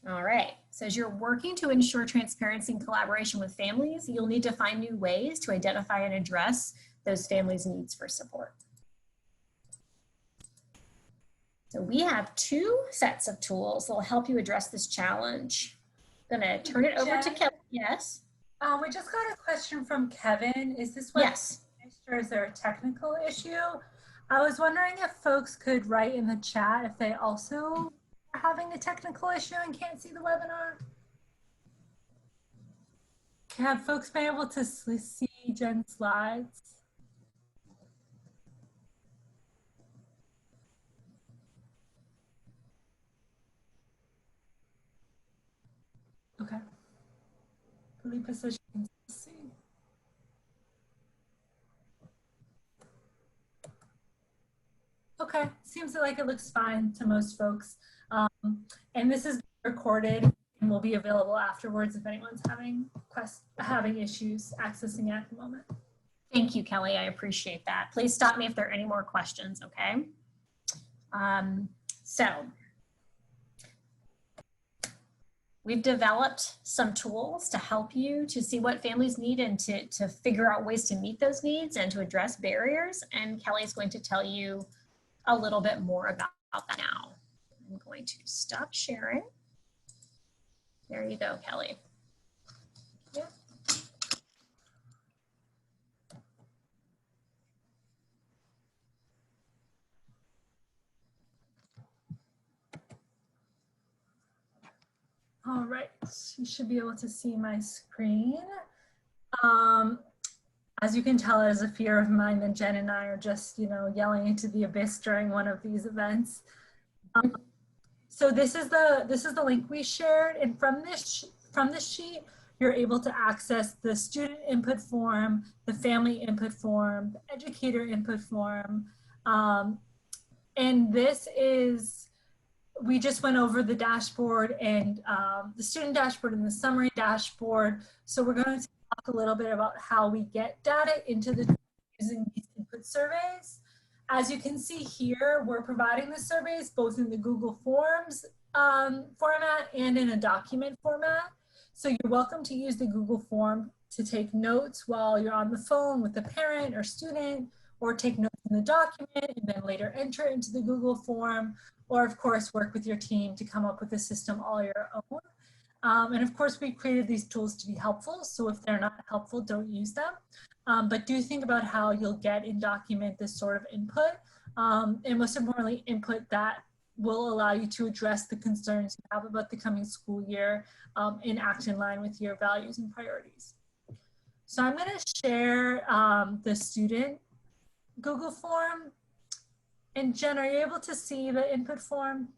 All right, so as you're working to ensure transparency and collaboration with families, you'll need to find new ways to identify and address those families' needs for support. So we have two sets of tools that will help you address this challenge. I'm gonna turn it over to Kelley. Yes? We just got a question from Kevin. Is this what? Yes. Or is there a technical issue? I was wondering if folks could write in the chat if they also are having a technical issue and can't see the webinar. Have folks been able to see Jen's slides? Okay. Lead position. See. Okay, seems like it looks fine to most folks. And this is recorded and will be available afterwards if anyone's having issues accessing it at the moment. Thank you, Kelley. I appreciate that. Please stop me if there are any more questions, okay? So we've developed some tools to help you to see what families need and to figure out ways to meet those needs and to address barriers. And Kelley is going to tell you a little bit more about that now. I'm going to stop sharing. There you go, Kelley. Yeah. All right, you should be able to see my screen. As you can tell, it is a fear of mine that Jen and I are just, yelling into the abyss during one of these events. So this is the link we shared, and from this sheet, you're able to access the student input form, the family input form, the educator input form, and this is. We just went over the dashboard and the student dashboard and the summary dashboard. So we're going to talk a little bit about how we get data into the using these input surveys. As you can see here, we're providing the surveys both in the Google Forms format and in a document format. So you're welcome to use the Google form to take notes while you're on the phone with a parent or student, or take notes in the document and then later enter it into the Google form, or of course work with your team to come up with a system all your own. And of course we created these tools to be helpful, so if they're not helpful, don't use them. But do think about how you'll get and document this sort of input, and most importantly, input that will allow you to address the concerns you have about the coming school year and act in line with your values and priorities. So I'm going to share the student Google form. And Jen, are you able to see the input form?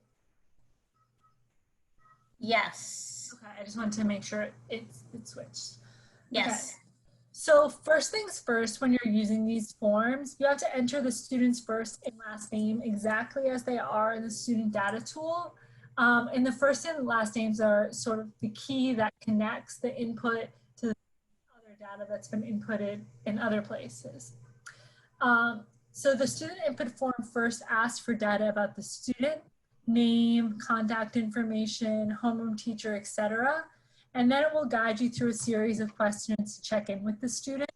Yes. Okay, I just wanted to make sure it switched. Yes. Okay. So first things first, when you're using these forms, you have to enter the student's first and last name exactly as they are in the student data tool. And the first and last names are sort of the key that connects the input to the other data that's been inputted in other places. So the student input form first asks for data about the student, name, contact information, homeroom teacher, etc. And then it will guide you through a series of questions to check in with the student.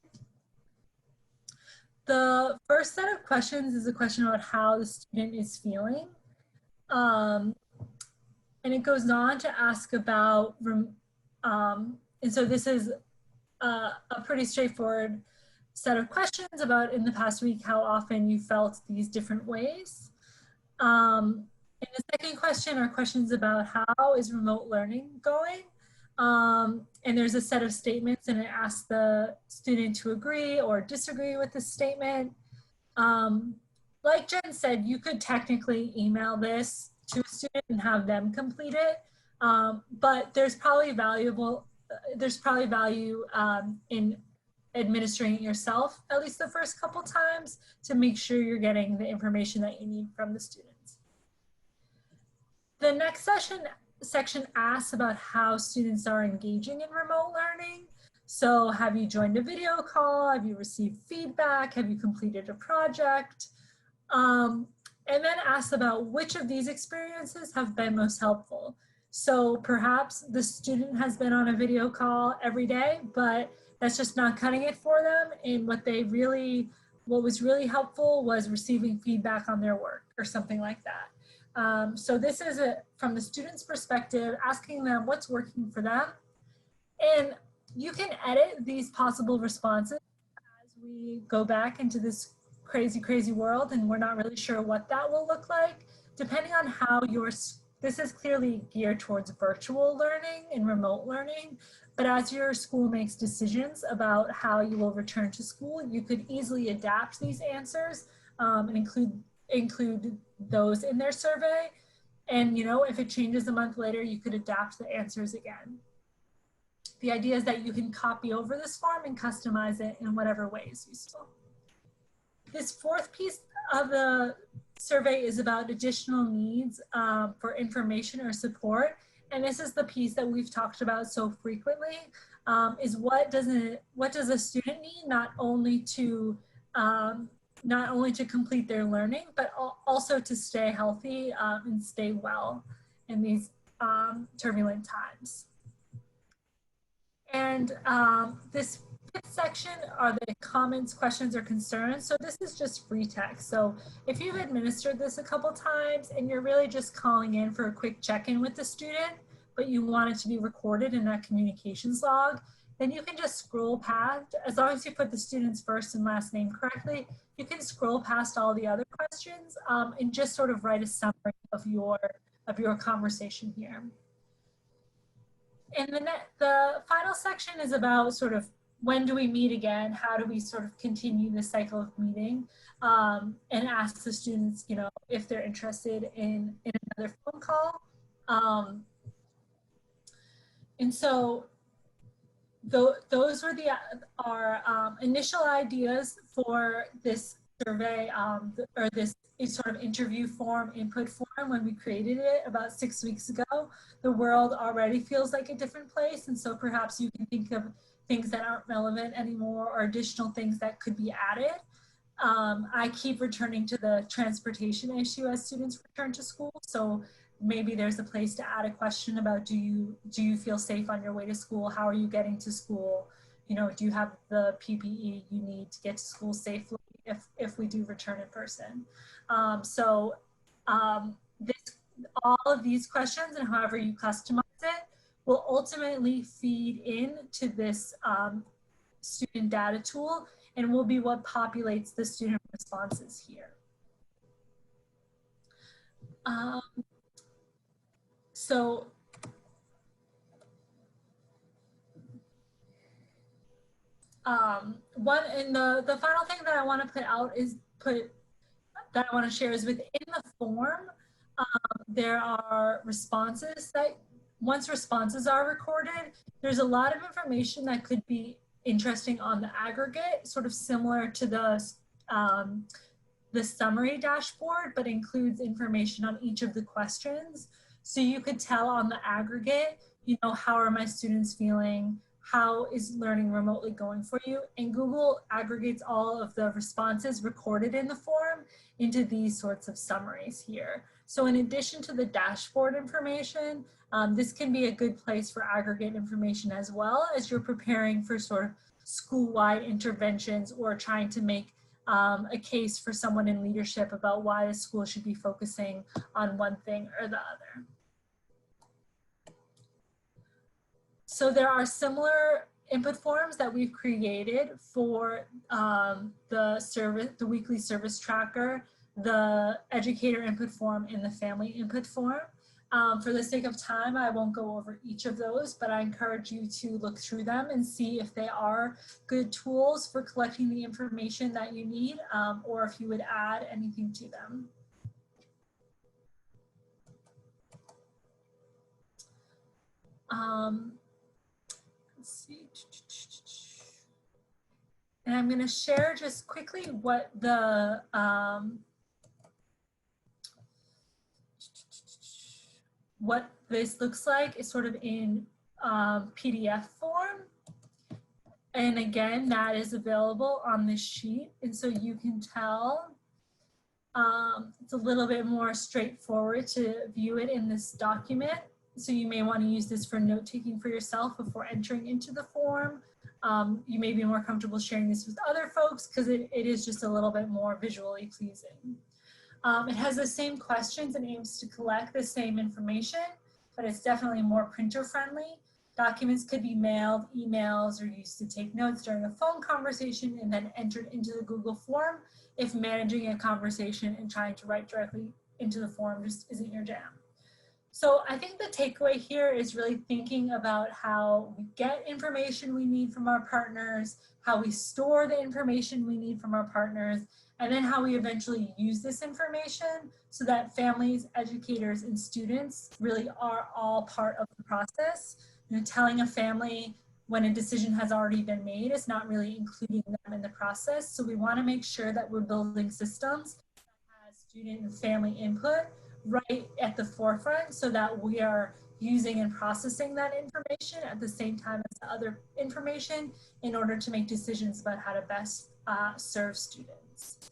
The first set of questions is a question about how the student is feeling. And it goes on to ask about, and so this is a pretty straightforward set of questions about in the past week, how often you felt these different ways. And the second question are questions about how is remote learning going? And there's a set of statements and it asks the student to agree or disagree with the statement. Like Jen said, you could technically email this to a student and have them complete it, but there's probably value in administering it yourself, at least the first couple times, to make sure you're getting the information that you need from the students. The next section asks about how students are engaging in remote learning. So have you joined a video call? Have you received feedback? Have you completed a project? And then asks about which of these experiences have been most helpful. So perhaps the student has been on a video call every day, but that's just not cutting it for them. And what was really helpful was receiving feedback on their work or something like that. So this is from the student's perspective, asking them what's working for them. And you can edit these possible responses as we go back into this crazy, crazy world, and we're not really sure what that will look like, depending on how this is clearly geared towards virtual learning and remote learning. But as your school makes decisions about how you will return to school, you could easily adapt these answers and include those in their survey. And if it changes a month later, you could adapt the answers again. The idea is that you can copy over this form and customize it in whatever way is useful. This fourth piece of the survey is about additional needs for information or support. And this is the piece that we've talked about so frequently, is what does a student need, not only to complete their learning, but also to stay healthy and stay well in these turbulent times. And this fifth section are the comments, questions, or concerns. So this is just free text. So if you've administered this a couple times and you're really just calling in for a quick check-in with the student, but you want it to be recorded in that communications log, then you can just scroll past, as long as you put the student's first and last name correctly, you can scroll past all the other questions and just sort of write a summary of your conversation here. And the final section is about sort of when do we meet again? How do we sort of continue the cycle of meeting, and ask the students, if they're interested in another phone call. And so those were our initial ideas for this survey, or this sort of interview form, input form, when we created it about 6 weeks ago. The world already feels like a different place, and so perhaps you can think of things that aren't relevant anymore or additional things that could be added. I keep returning to the transportation issue as students return to school. So maybe there's a place to add a question about, do you feel safe on your way to school? How are you getting to school? You know, do you have the PPE you need to get to school safely if we do return in person? All of these questions, and however you customize it, will ultimately feed into this student data tool and will be what populates the student responses here. The final thing that I want to share is within the form, there are responses that once responses are recorded, there's a lot of information that could be interesting on the aggregate, sort of similar to the summary dashboard, but includes information on each of the questions. So you could tell on the aggregate, you know, how are my students feeling? How is learning remotely going for you? And Google aggregates all of the responses recorded in the form into these sorts of summaries here. So in addition to the dashboard information, this can be a good place for aggregate information as well as you're preparing for sort of school-wide interventions or trying to make a case for someone in leadership about why the school should be focusing on one thing or the other. So there are similar input forms that we've created for the weekly service tracker, the educator input form, and the family input form. For the sake of time, I won't go over each of those, but I encourage you to look through them and see if they are good tools for collecting the information that you need, or if you would add anything to them. Let's see. And I'm going to share just quickly what the what this looks like is sort of in PDF form. And again, that is available on this sheet. And so you can tell it's a little bit more straightforward to view it in this document. So you may want to use this for note-taking for yourself before entering into the form. You may be more comfortable sharing this with other folks because it is just a little bit more visually pleasing. It has the same questions and aims to collect the same information, but it's definitely more printer friendly. Documents could be mailed, emails, or used to take notes during a phone conversation and then entered into the Google form if managing a conversation and trying to write directly into the form just isn't your jam. So I think the takeaway here is really thinking about how we get information we need from our partners, how we store the information we need from our partners, and then how we eventually use this information so that families, educators, and students really are all part of the process. You know, telling a family when a decision has already been made is not really including them in the process. So we want to make sure that we're building systems that has student and family input right at the forefront so that we are using and processing that information at the same time as the other information in order to make decisions about how to best serve students.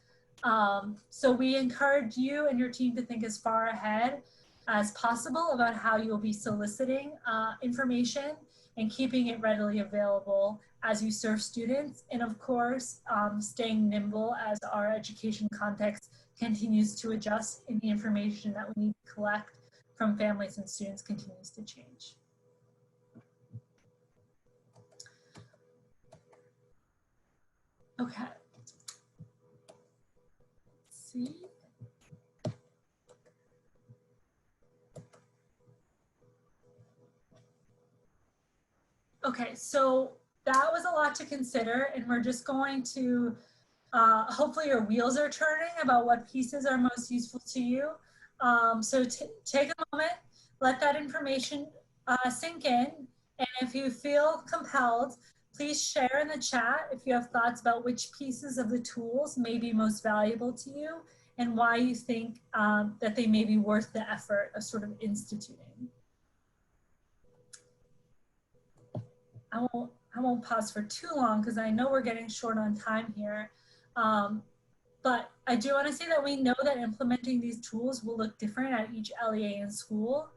So we encourage you and your team to think as far ahead as possible about how you'll be soliciting information and keeping it readily available as you serve students. And of course, staying nimble as our education context continues to adjust and the information that we need to collect from families and students continues to change. Okay. Let's see. Okay, so that was a lot to consider, and we're just going to, hopefully your wheels are turning about what pieces are most useful to you. So take a moment, let that information sink in, and if you feel compelled, please share in the chat if you have thoughts about which pieces of the tools may be most valuable to you and why you think that they may be worth the effort of sort of instituting. I won't pause for too long because I know we're getting short on time here. But I do want to say that we know that implementing these tools will look different at each LEA in school.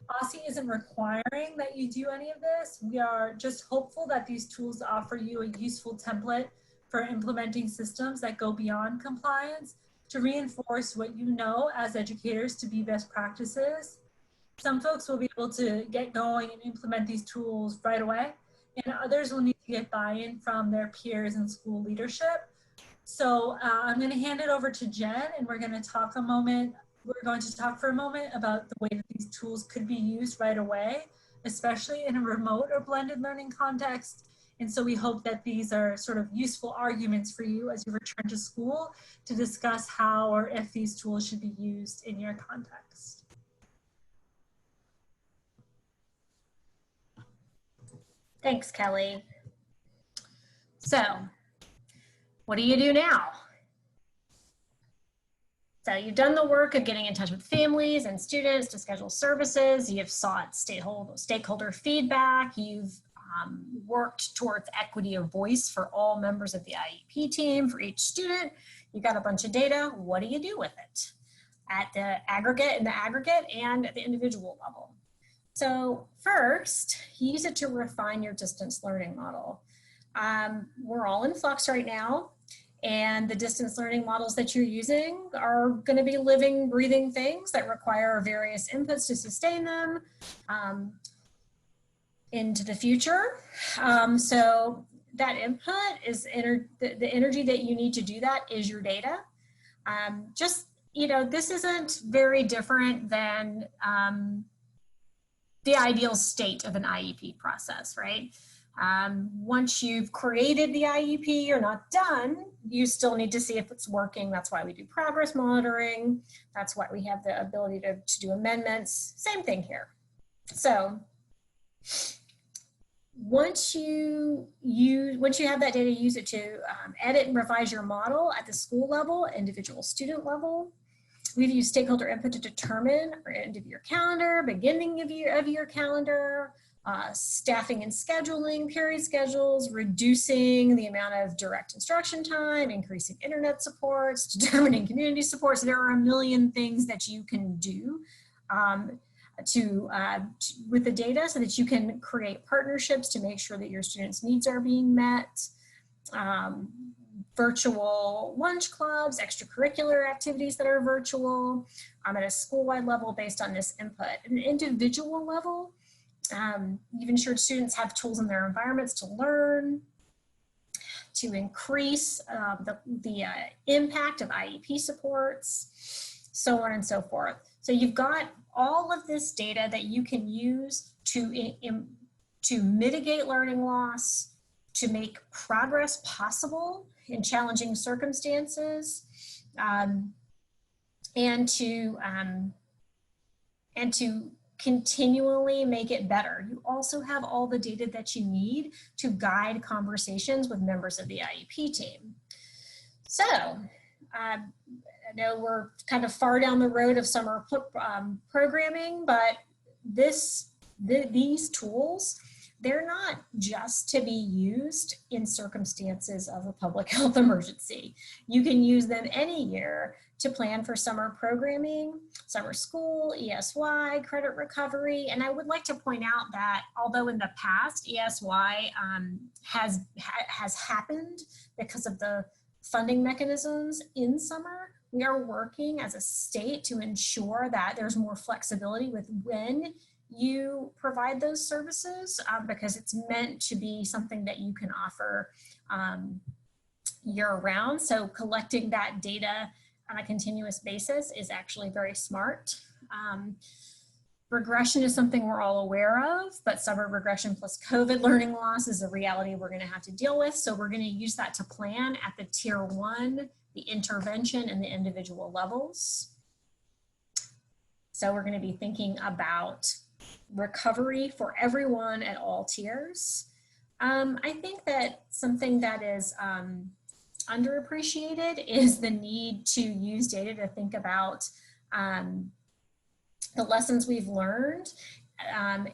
OSSE isn't requiring that you do any of this. We are just hopeful that these tools offer you a useful template for implementing systems that go beyond compliance to reinforce what you know as educators to be best practices. Some folks will be able to get going and implement these tools right away, and others will need to get buy-in from their peers and school leadership. So I'm going to hand it over to Jen, and we're going to talk for a moment about the way that these tools could be used right away, especially in a remote or blended learning context. And so we hope that these are sort of useful arguments for you as you return to school to discuss how or if these tools should be used in your context. Thanks, Kelly. So, what do you do now? So you've done the work of getting in touch with families and students to schedule services. You've sought stakeholder feedback. You've worked towards equity of voice for all members of the IEP team for each student. You got a bunch of data. What do you do with it at the aggregate, and at the individual level? So first, use it to refine your distance learning model. We're all in flux right now, and the distance learning models that you're using are going to be living, breathing things that require various inputs to sustain them into the future. So that input is the energy that you need to do that is your data. This isn't very different than the ideal state of an IEP process, right? Once you've created the IEP, you're not done. You still need to see if it's working. That's why we do progress monitoring. That's why we have the ability to do amendments. Same thing here. So once you have that data, use it to edit and revise your model at the school level, individual student level. We've used stakeholder input to determine end of year calendar, beginning of year calendar, staffing and scheduling, period schedules, reducing the amount of direct instruction time, increasing internet supports, determining community supports. There are a million things that you can do with the data so that you can create partnerships to make sure that your students' needs are being met. Virtual lunch clubs, extracurricular activities that are virtual at a school-wide level based on this input. At an individual level, you've ensured students have tools in their environments to learn, to increase the impact of IEP supports, so on and so forth. So you've got all of this data that you can use to mitigate learning loss, to make progress possible in challenging circumstances, and to continually make it better. You also have all the data that you need to guide conversations with members of the IEP team. So I know we're kind of far down the road of summer programming, but these tools, they're not just to be used in circumstances of a public health emergency. You can use them any year to plan for summer programming, summer school, ESY, credit recovery. And I would like to point out that although in the past ESY has happened because of the funding mechanisms in summer, we are working as a state to ensure that there's more flexibility with when you provide those services because it's meant to be something that you can offer year-round. So collecting that data on a continuous basis is actually very smart. Regression is something we're all aware of, but summer regression plus COVID learning loss is a reality we're going to have to deal with. So we're going to use that to plan at the tier 1, the intervention, and the individual levels. So we're going to be thinking about recovery for everyone at all tiers. I think that something that is underappreciated is the need to use data to think about the lessons we've learned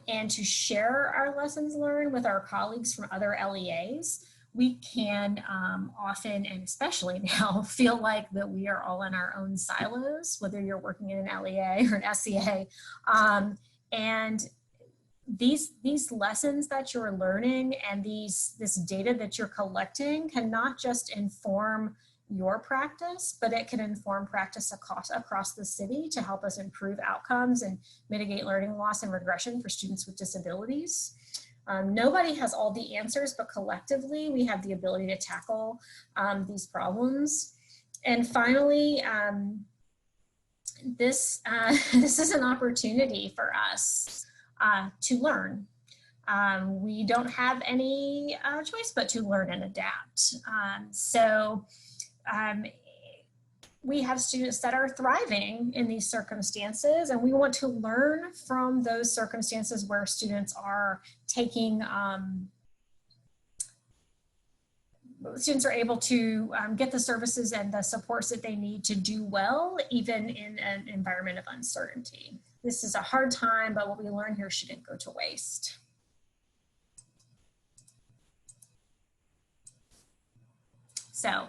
and to share our lessons learned with our colleagues from other LEAs. we can often, and especially now, feel like that we are all in our own silos, whether you're working in an LEA or an SEA. And these lessons that you're learning and this data that you're collecting can not just inform your practice, but it can inform practice across the city to help us improve outcomes and mitigate learning loss and regression for students with disabilities. Nobody has all the answers, but collectively we have the ability to tackle these problems. And finally, this is an opportunity for us to learn. We don't have any choice but to learn and adapt. We have students that are thriving in these circumstances, and we want to learn from those circumstances where students are taking, students are able to get the services and the supports that they need to do well, even in an environment of uncertainty. This is a hard time, but what we learn here shouldn't go to waste. So,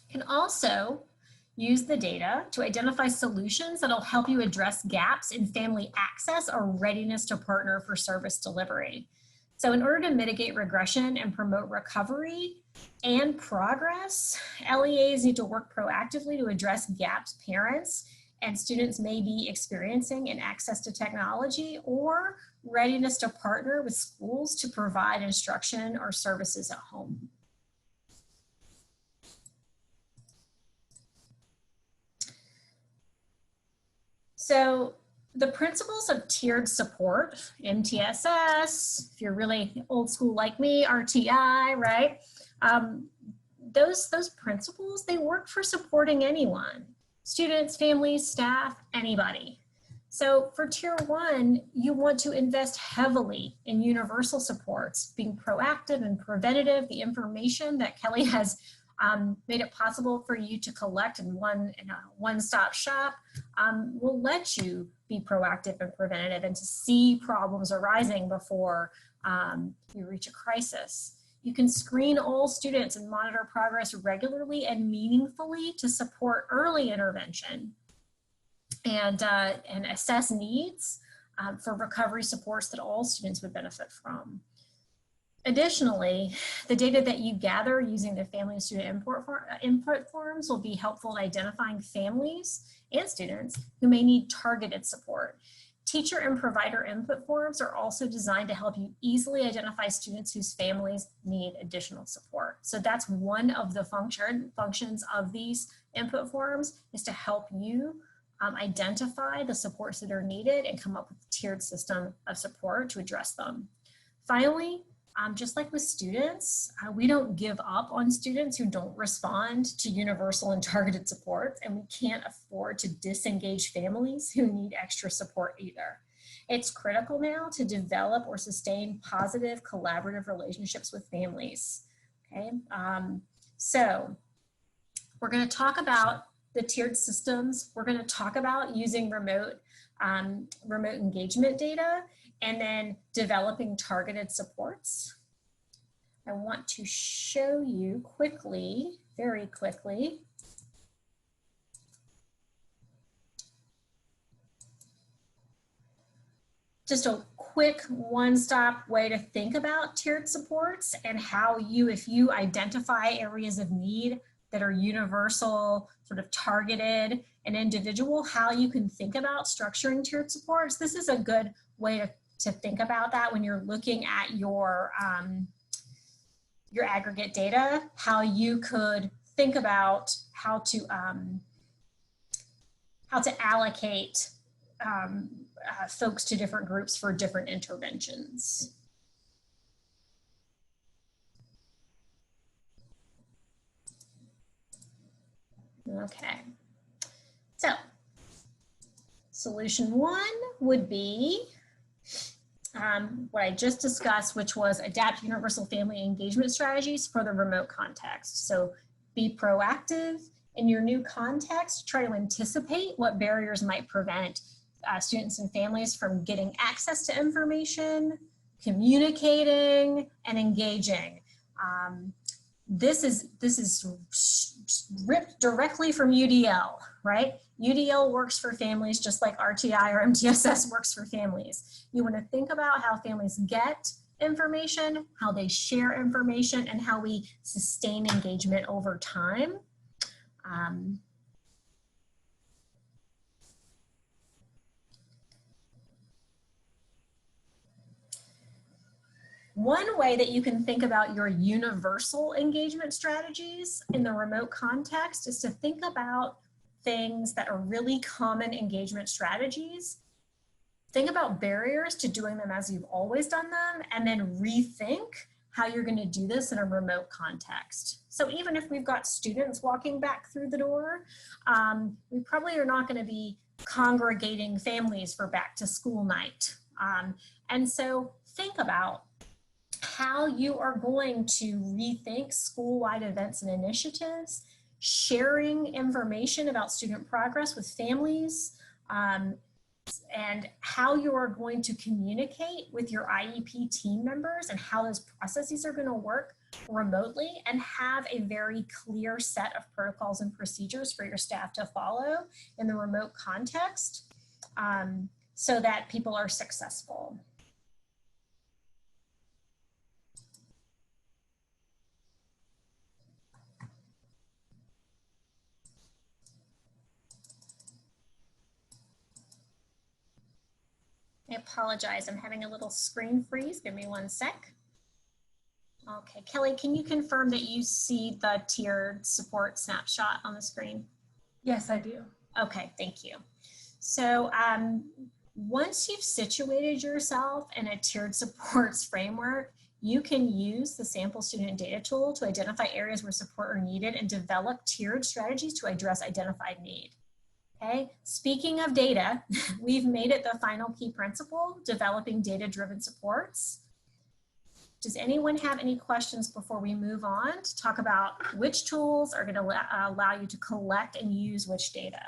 you can also use the data to identify solutions that'll help you address gaps in family access or readiness to partner for service delivery. So in order to mitigate regression and promote recovery and progress, LEAs need to work proactively to address gaps parents and students may be experiencing in access to technology or readiness to partner with schools to provide instruction or services at home. So the principles of tiered support, MTSS, if you're really old school like me, RTI, right? Those principles, they work for supporting anyone, students, families, staff, anybody. So for tier 1, you want to invest heavily in universal supports, being proactive and preventative. The information that Kelley has made it possible for you to collect in a one-stop shop will let you be proactive and preventative and to see problems arising before you reach a crisis. You can screen all students and monitor progress regularly and meaningfully to support early intervention and assess needs for recovery supports that all students would benefit from. Additionally, the data that you gather using the family and student input forms will be helpful in identifying families and students who may need targeted support. Teacher and provider input forms are also designed to help you easily identify students whose families need additional support. So that's one of the functions of these input forms, is to help you identify the supports that are needed and come up with a tiered system of support to address them. Finally, just like with students, we don't give up on students who don't respond to universal and targeted supports, and we can't afford to disengage families who need extra support either. It's critical now to develop or sustain positive collaborative relationships with families, okay? So we're gonna talk about the tiered systems. We're gonna talk about using remote engagement data, and then developing targeted supports. I want to show you quickly, very quickly, just a quick one-stop way to think about tiered supports and how you, if you identify areas of need that are universal, sort of targeted and individual, how you can think about structuring tiered supports. This is a good way to think about that when you're looking at your aggregate data, how you could think about how to allocate folks to different groups for different interventions. Okay, so solution 1 would be what I just discussed, which was adapt universal family engagement strategies for the remote context. So be proactive in your new context, try to anticipate what barriers might prevent students and families from getting access to information, communicating, and engaging. This is ripped directly from UDL, right? UDL works for families just like RTI or MTSS works for families. You want to think about how families get information, how they share information, and how we sustain engagement over time. One way that you can think about your universal engagement strategies in the remote context is to think about things that are really common engagement strategies. Think about barriers to doing them as you've always done them, and then rethink how you're going to do this in a remote context. So even if we've got students walking back through the door, we probably are not going to be congregating families for back to school night. And so think about how you are going to rethink school-wide events and initiatives, sharing information about student progress with families, and how you are going to communicate with your IEP team members and how those processes are going to work remotely, and have a very clear set of protocols and procedures for your staff to follow in the remote context, so that people are successful. I apologize, I'm having a little screen freeze. Give me one sec. Okay, Kelley, can you confirm that you see the tiered support snapshot on the screen? Yes, I do. Okay, thank you. So once you've situated yourself in a tiered supports framework, you can use the sample student data tool to identify areas where support are needed and develop tiered strategies to address identified need. Okay, speaking of data, we've made it the final key principle, developing data-driven supports. Does anyone have any questions before we move on to talk about which tools are going to allow you to collect and use which data?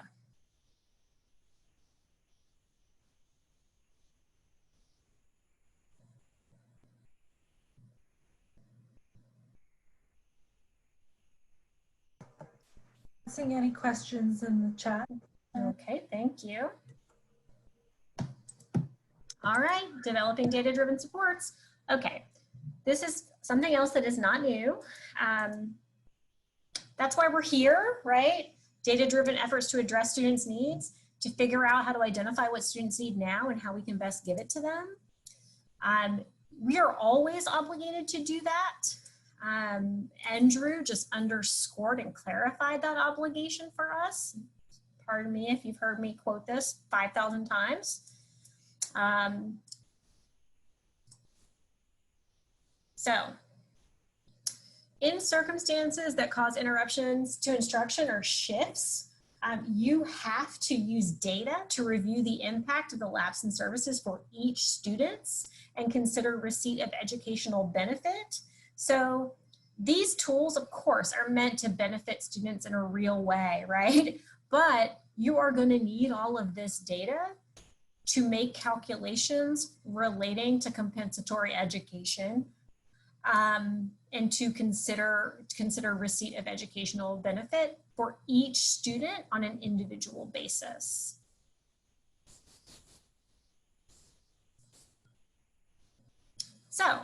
Seeing any questions in the chat? Okay, thank you. All right, developing data-driven supports. Okay, this is something else that is not new. That's why we're here, right? Data-driven efforts to address students' needs, to figure out how to identify what students need now and how we can best give it to them. We are always obligated to do that. Andrew just underscored and clarified that obligation for us. Pardon me if you've heard me quote this 5,000 times. So, in circumstances that cause interruptions to instruction or shifts, you have to use data to review the impact of the lapse in services for each student and consider receipt of educational benefit. So these tools, of course, are meant to benefit students in a real way, right? But you are going to need all of this data to make calculations relating to compensatory education, and to consider receipt of educational benefit for each student on an individual basis. So,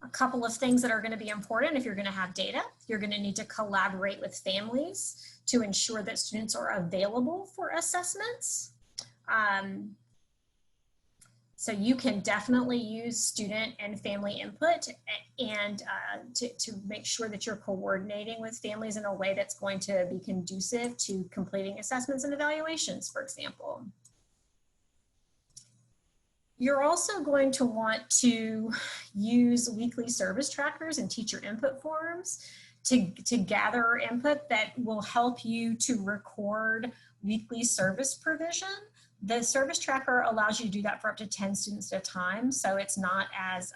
a couple of things that are going to be important if you're going to have data. You're going to need to collaborate with families to ensure that students are available for assessments. So you can definitely use student and family input and to make sure that you're coordinating with families in a way that's going to be conducive to completing assessments and evaluations, for example. You're also going to want to use weekly service trackers and teacher input forms to gather input that will help you to record weekly service provision. The service tracker allows you to do that for up to 10 students at a time, so it's not as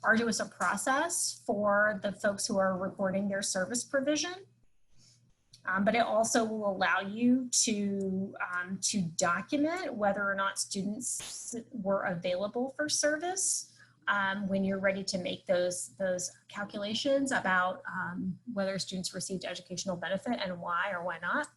arduous a process for the folks who are recording their service provision. But it also will allow you to document whether or not students were available for service when you're ready to make those calculations about whether students received educational benefit and why or why not.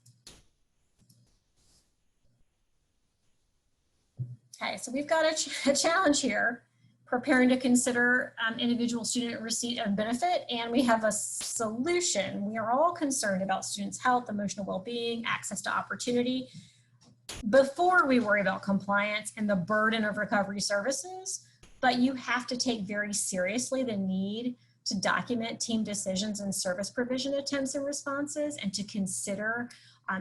Okay, so we've got a challenge here, preparing to consider individual student receipt of benefit, and we have a solution. We are all concerned about students' health, emotional well-being, access to opportunity, before we worry about compliance and the burden of recovery services. But you have to take very seriously the need to document team decisions and service provision attempts and responses, and to consider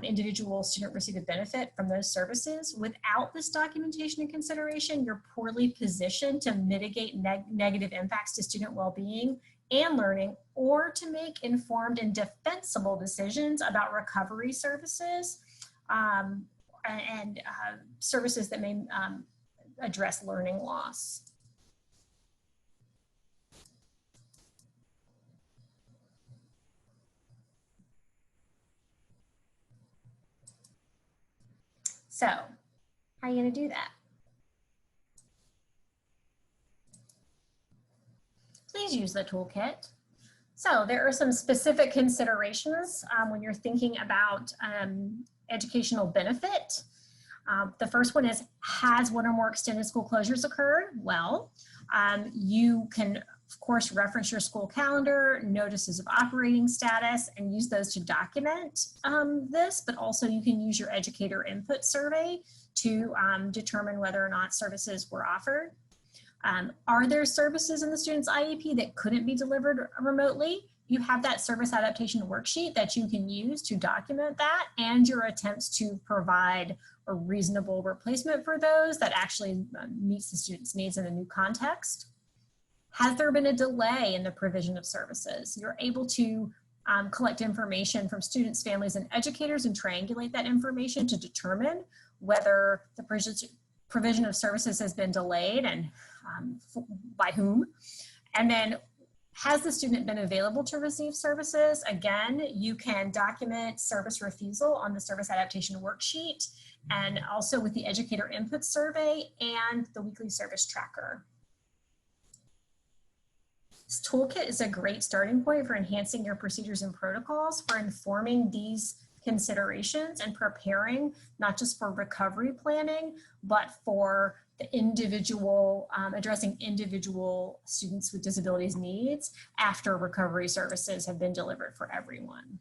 individual student receipt of benefit from those services. Without this documentation and consideration, you're poorly positioned to mitigate negative impacts to student well-being and learning, or to make informed and defensible decisions about recovery services and services that may address learning loss. So, how are you going to do that? Please use the toolkit. So there are some specific considerations when you're thinking about educational benefit. The first one is, has one or more extended school closures occurred? Well, you can, of course, reference your school calendar, notices of operating status, and use those to document this, but also you can use your educator input survey to determine whether or not services were offered. Are there services in the student's IEP that couldn't be delivered remotely? You have that service adaptation worksheet that you can use to document that, and your attempts to provide a reasonable replacement for those that actually meets the student's needs in a new context. Has there been a delay in the provision of services? You're able to collect information from students, families, and educators and triangulate that information to determine whether the provision of services has been delayed and by whom. And then, has the student been available to receive services? Again, you can document service refusal on the service adaptation worksheet, and also with the educator input survey and the weekly service tracker. This toolkit is a great starting point for enhancing your procedures and protocols, for informing these considerations and preparing not just for recovery planning, but for the individual, addressing individual students with disabilities needs after recovery services have been delivered for everyone.